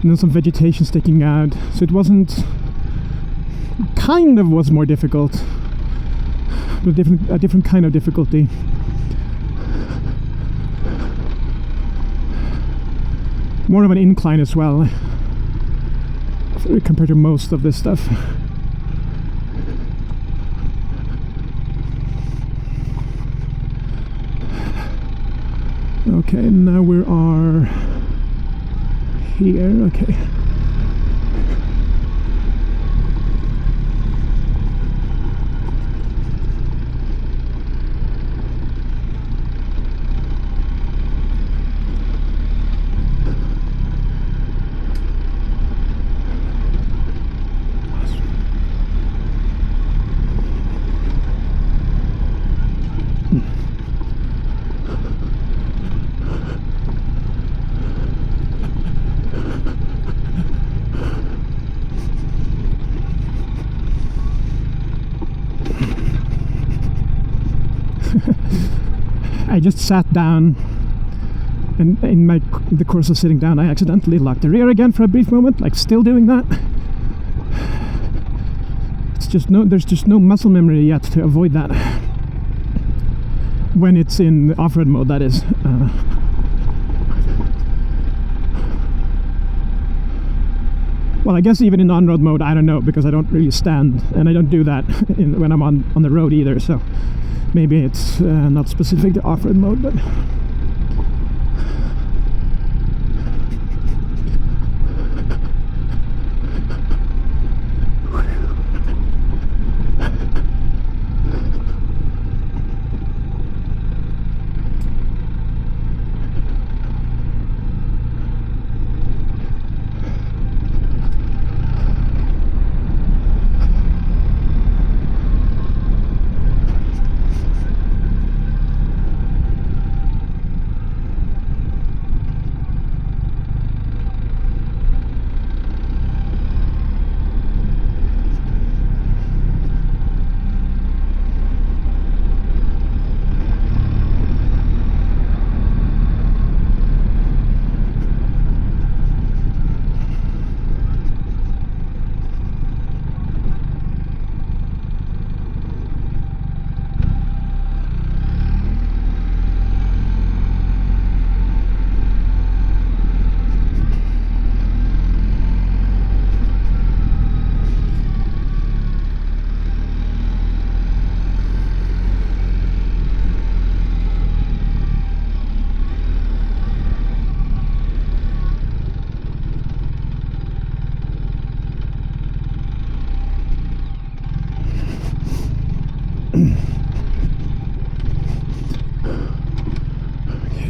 And then some vegetation sticking out, so it wasn't, kind of was more difficult, but a different kind of difficulty. More of an incline as well compared to most of this stuff. Okay, now we are here. Okay. I just sat down, and in the course of sitting down, I accidentally locked the rear again for a brief moment, like still doing that. It's just there's just no muscle memory yet to avoid that. When it's in off-road mode, that is. Well, I guess even in on-road mode, I don't know, because I don't really stand, and I don't do that when I'm on the road either, so maybe it's not specific to off-road mode, but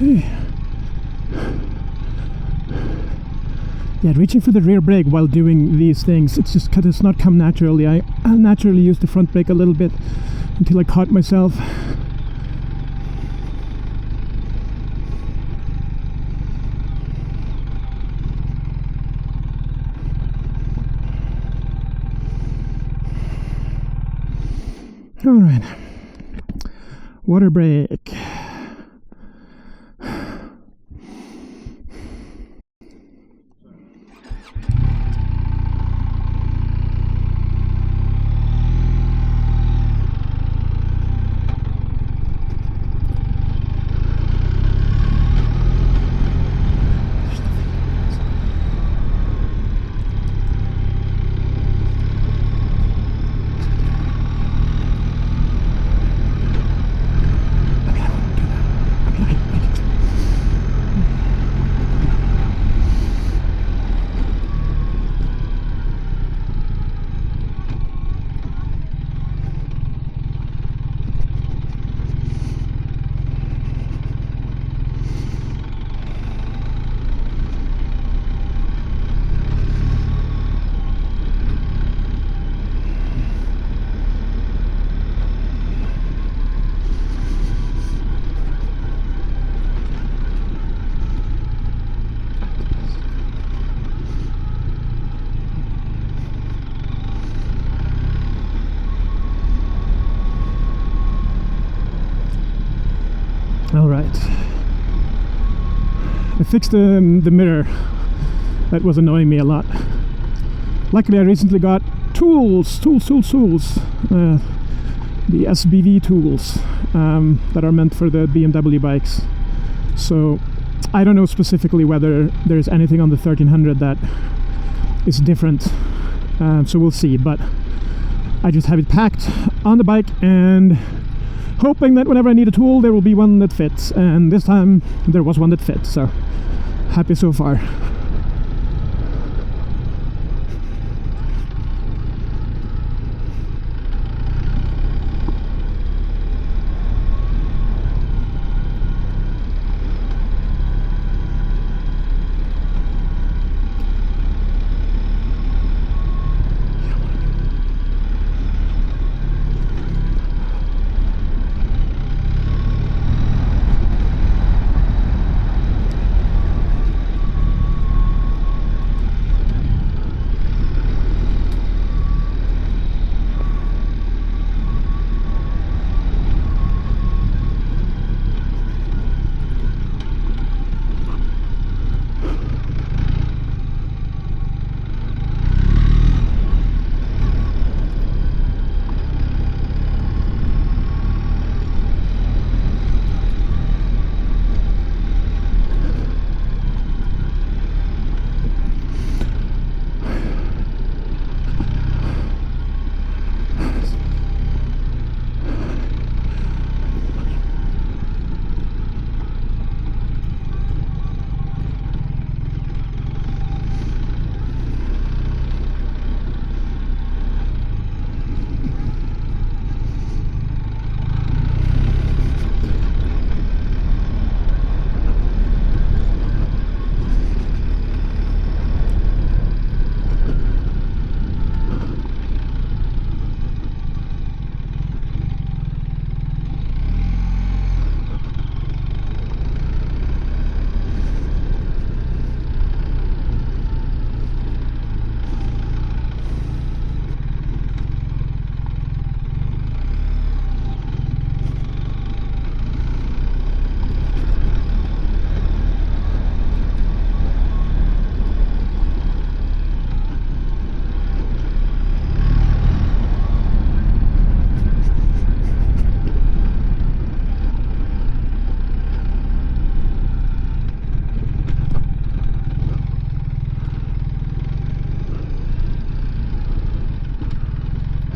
Okay. Yeah, reaching for the rear brake while doing these things, it's just does not come naturally. I naturally used the front brake a little bit until I caught myself. All right, water brake. All right. I fixed the mirror. That was annoying me a lot. Luckily, I recently got tools. The SBV tools that are meant for the BMW bikes. So I don't know specifically whether there's anything on the 1300 that is different. So we'll see. But I just have it packed on the bike and hoping that whenever I need a tool there will be one that fits, and this time there was one that fit, so happy so far.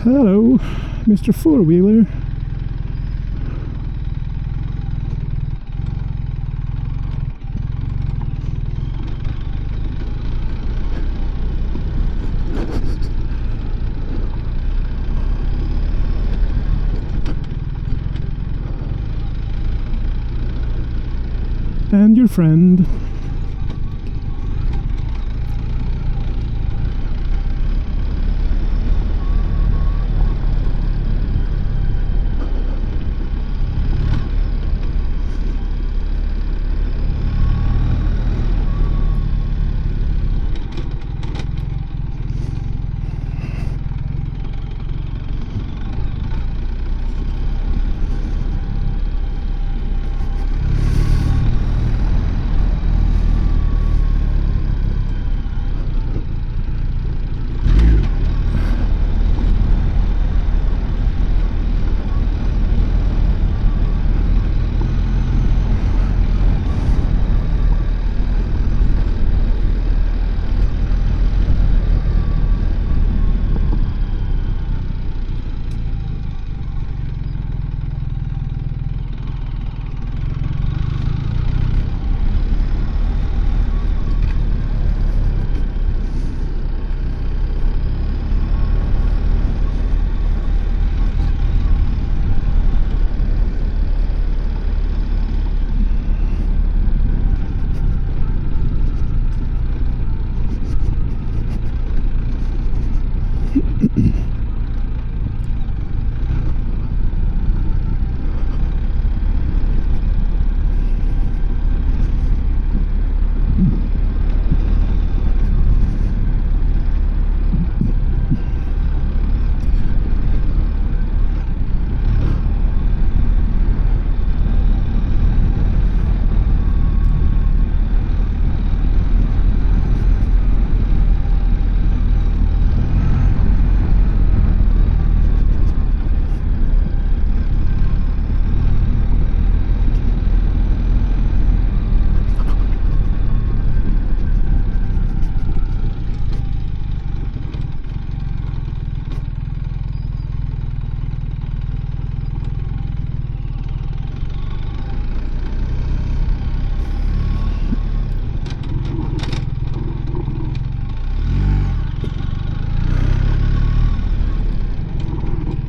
Hello, Mr. Four-Wheeler. and your friend.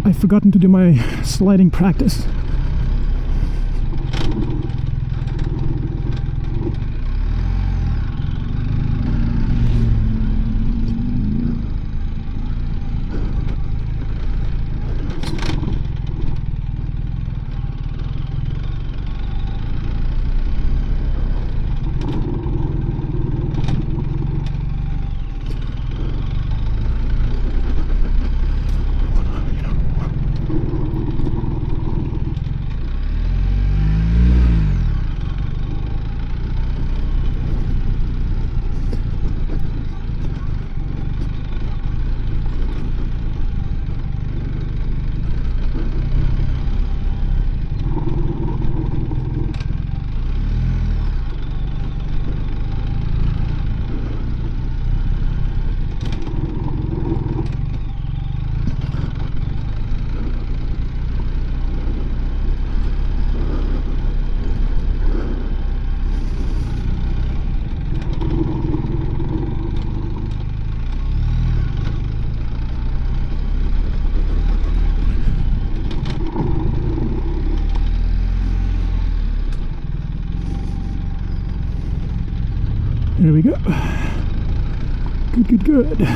I've forgotten to do my sliding practice. There we go. Good.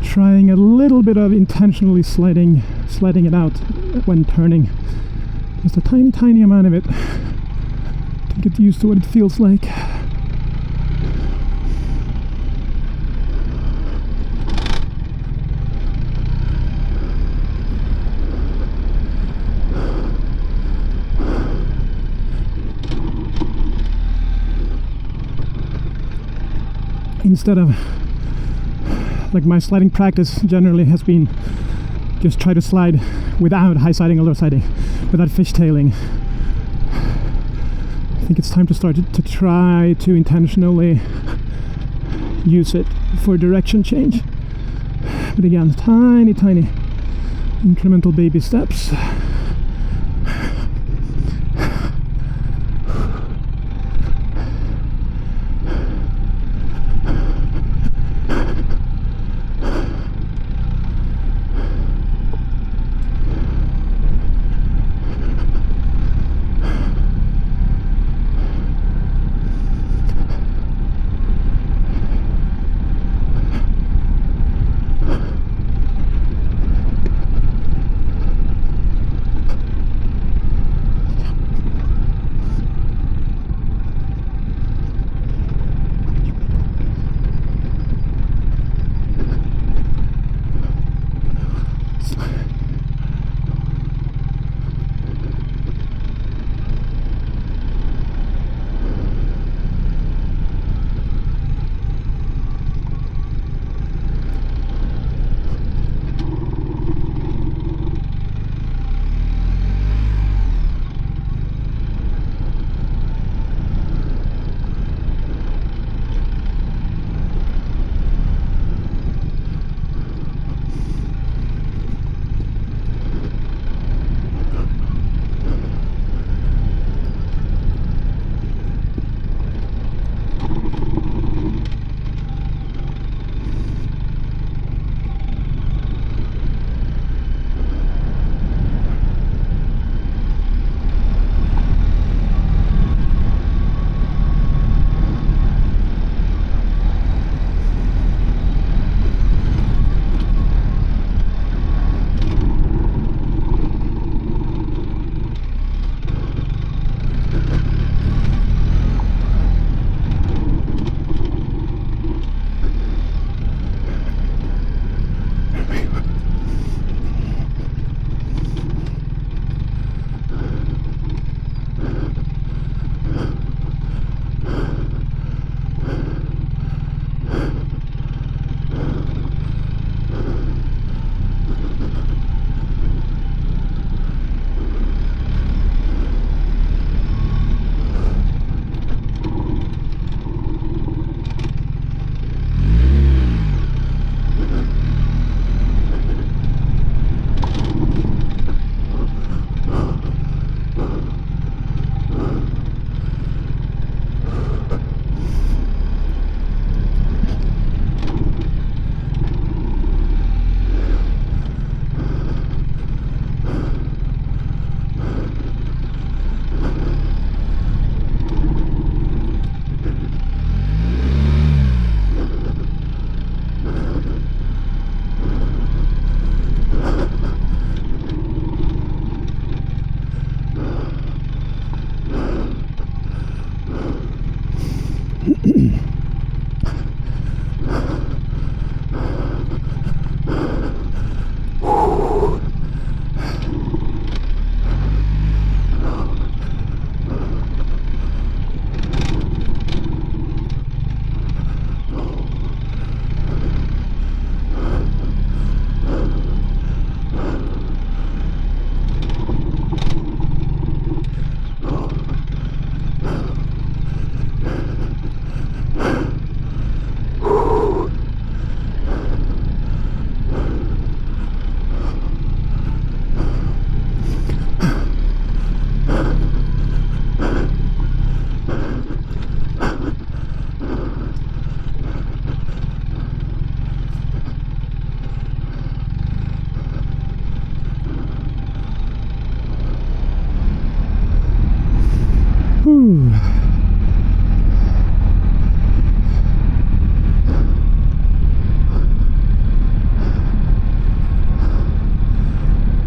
Trying a little bit of intentionally sliding it out when turning. Just a tiny amount of it to get used to what it feels like. Instead of, like, my sliding practice generally has been just try to slide without high siding or low siding, without fishtailing. I think it's time to start to try to intentionally use it for direction change. But again, tiny incremental baby steps.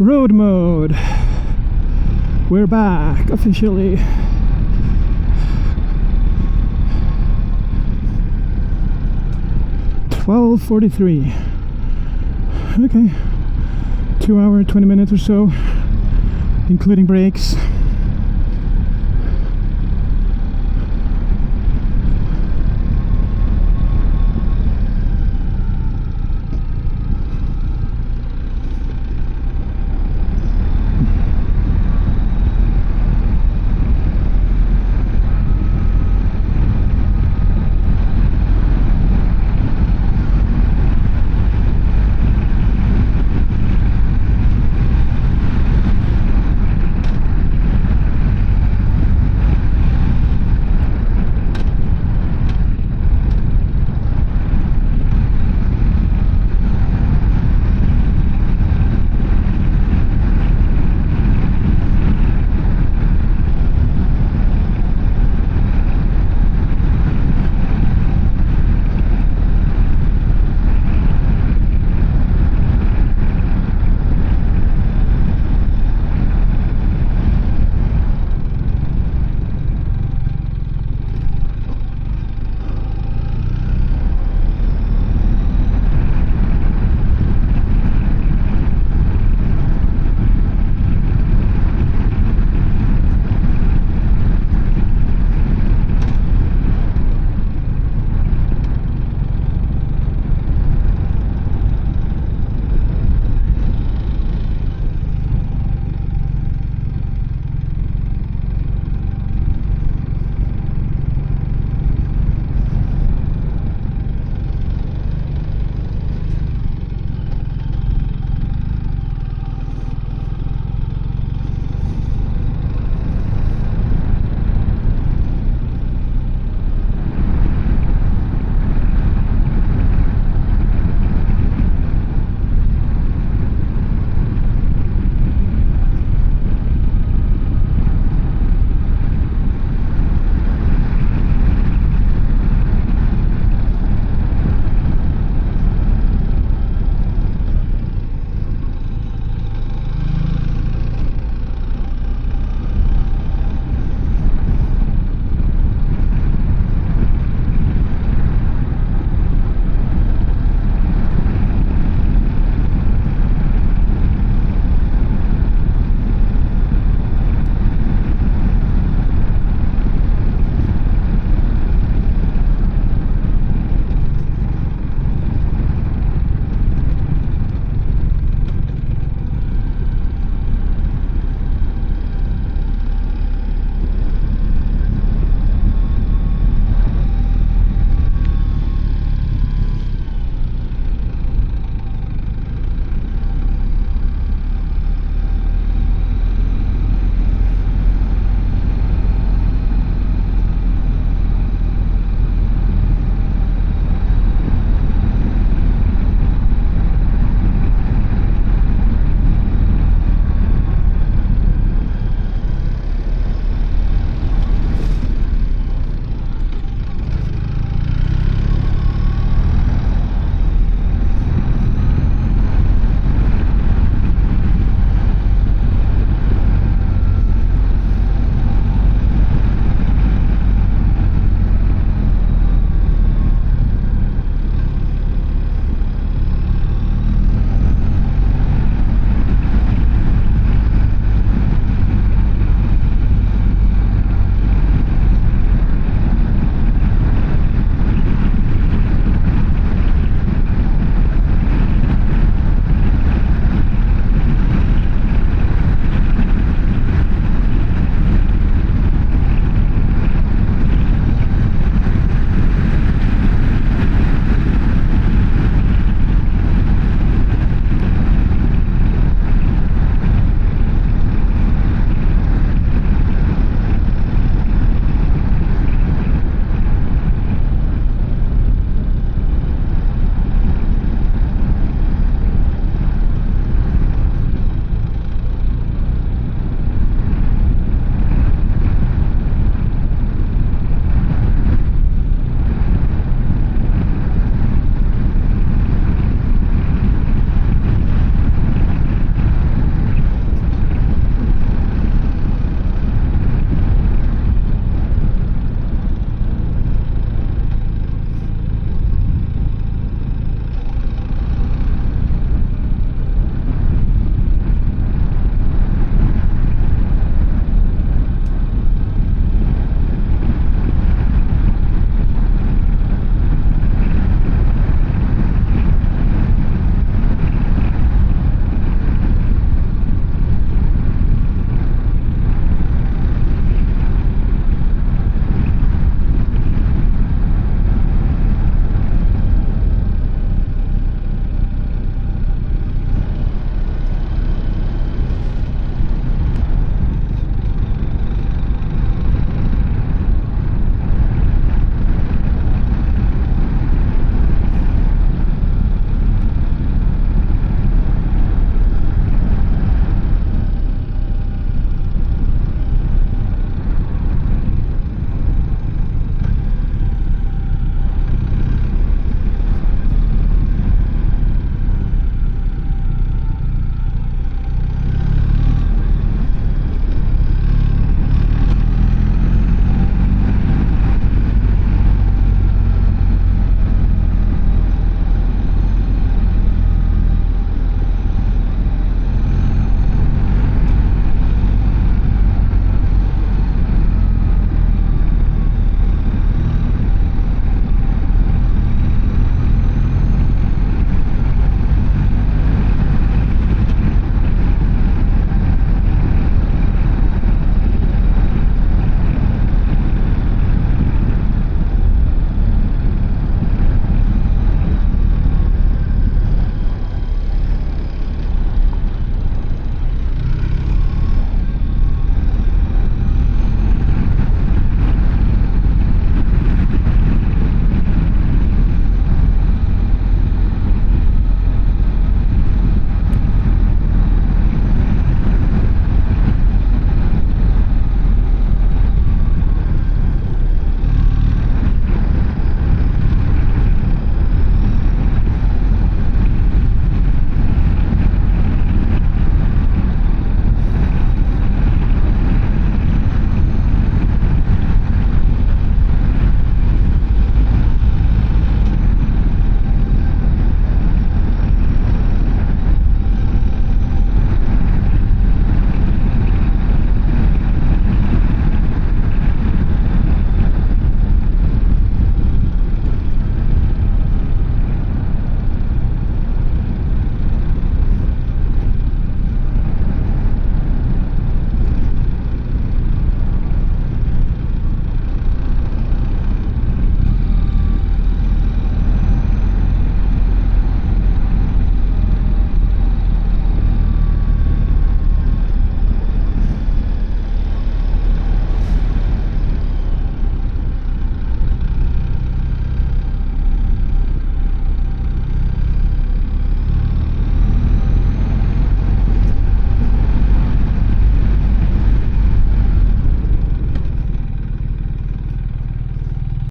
Road mode. We're back officially. $12:43. Okay, 2 hours 20 minutes or so, including breaks.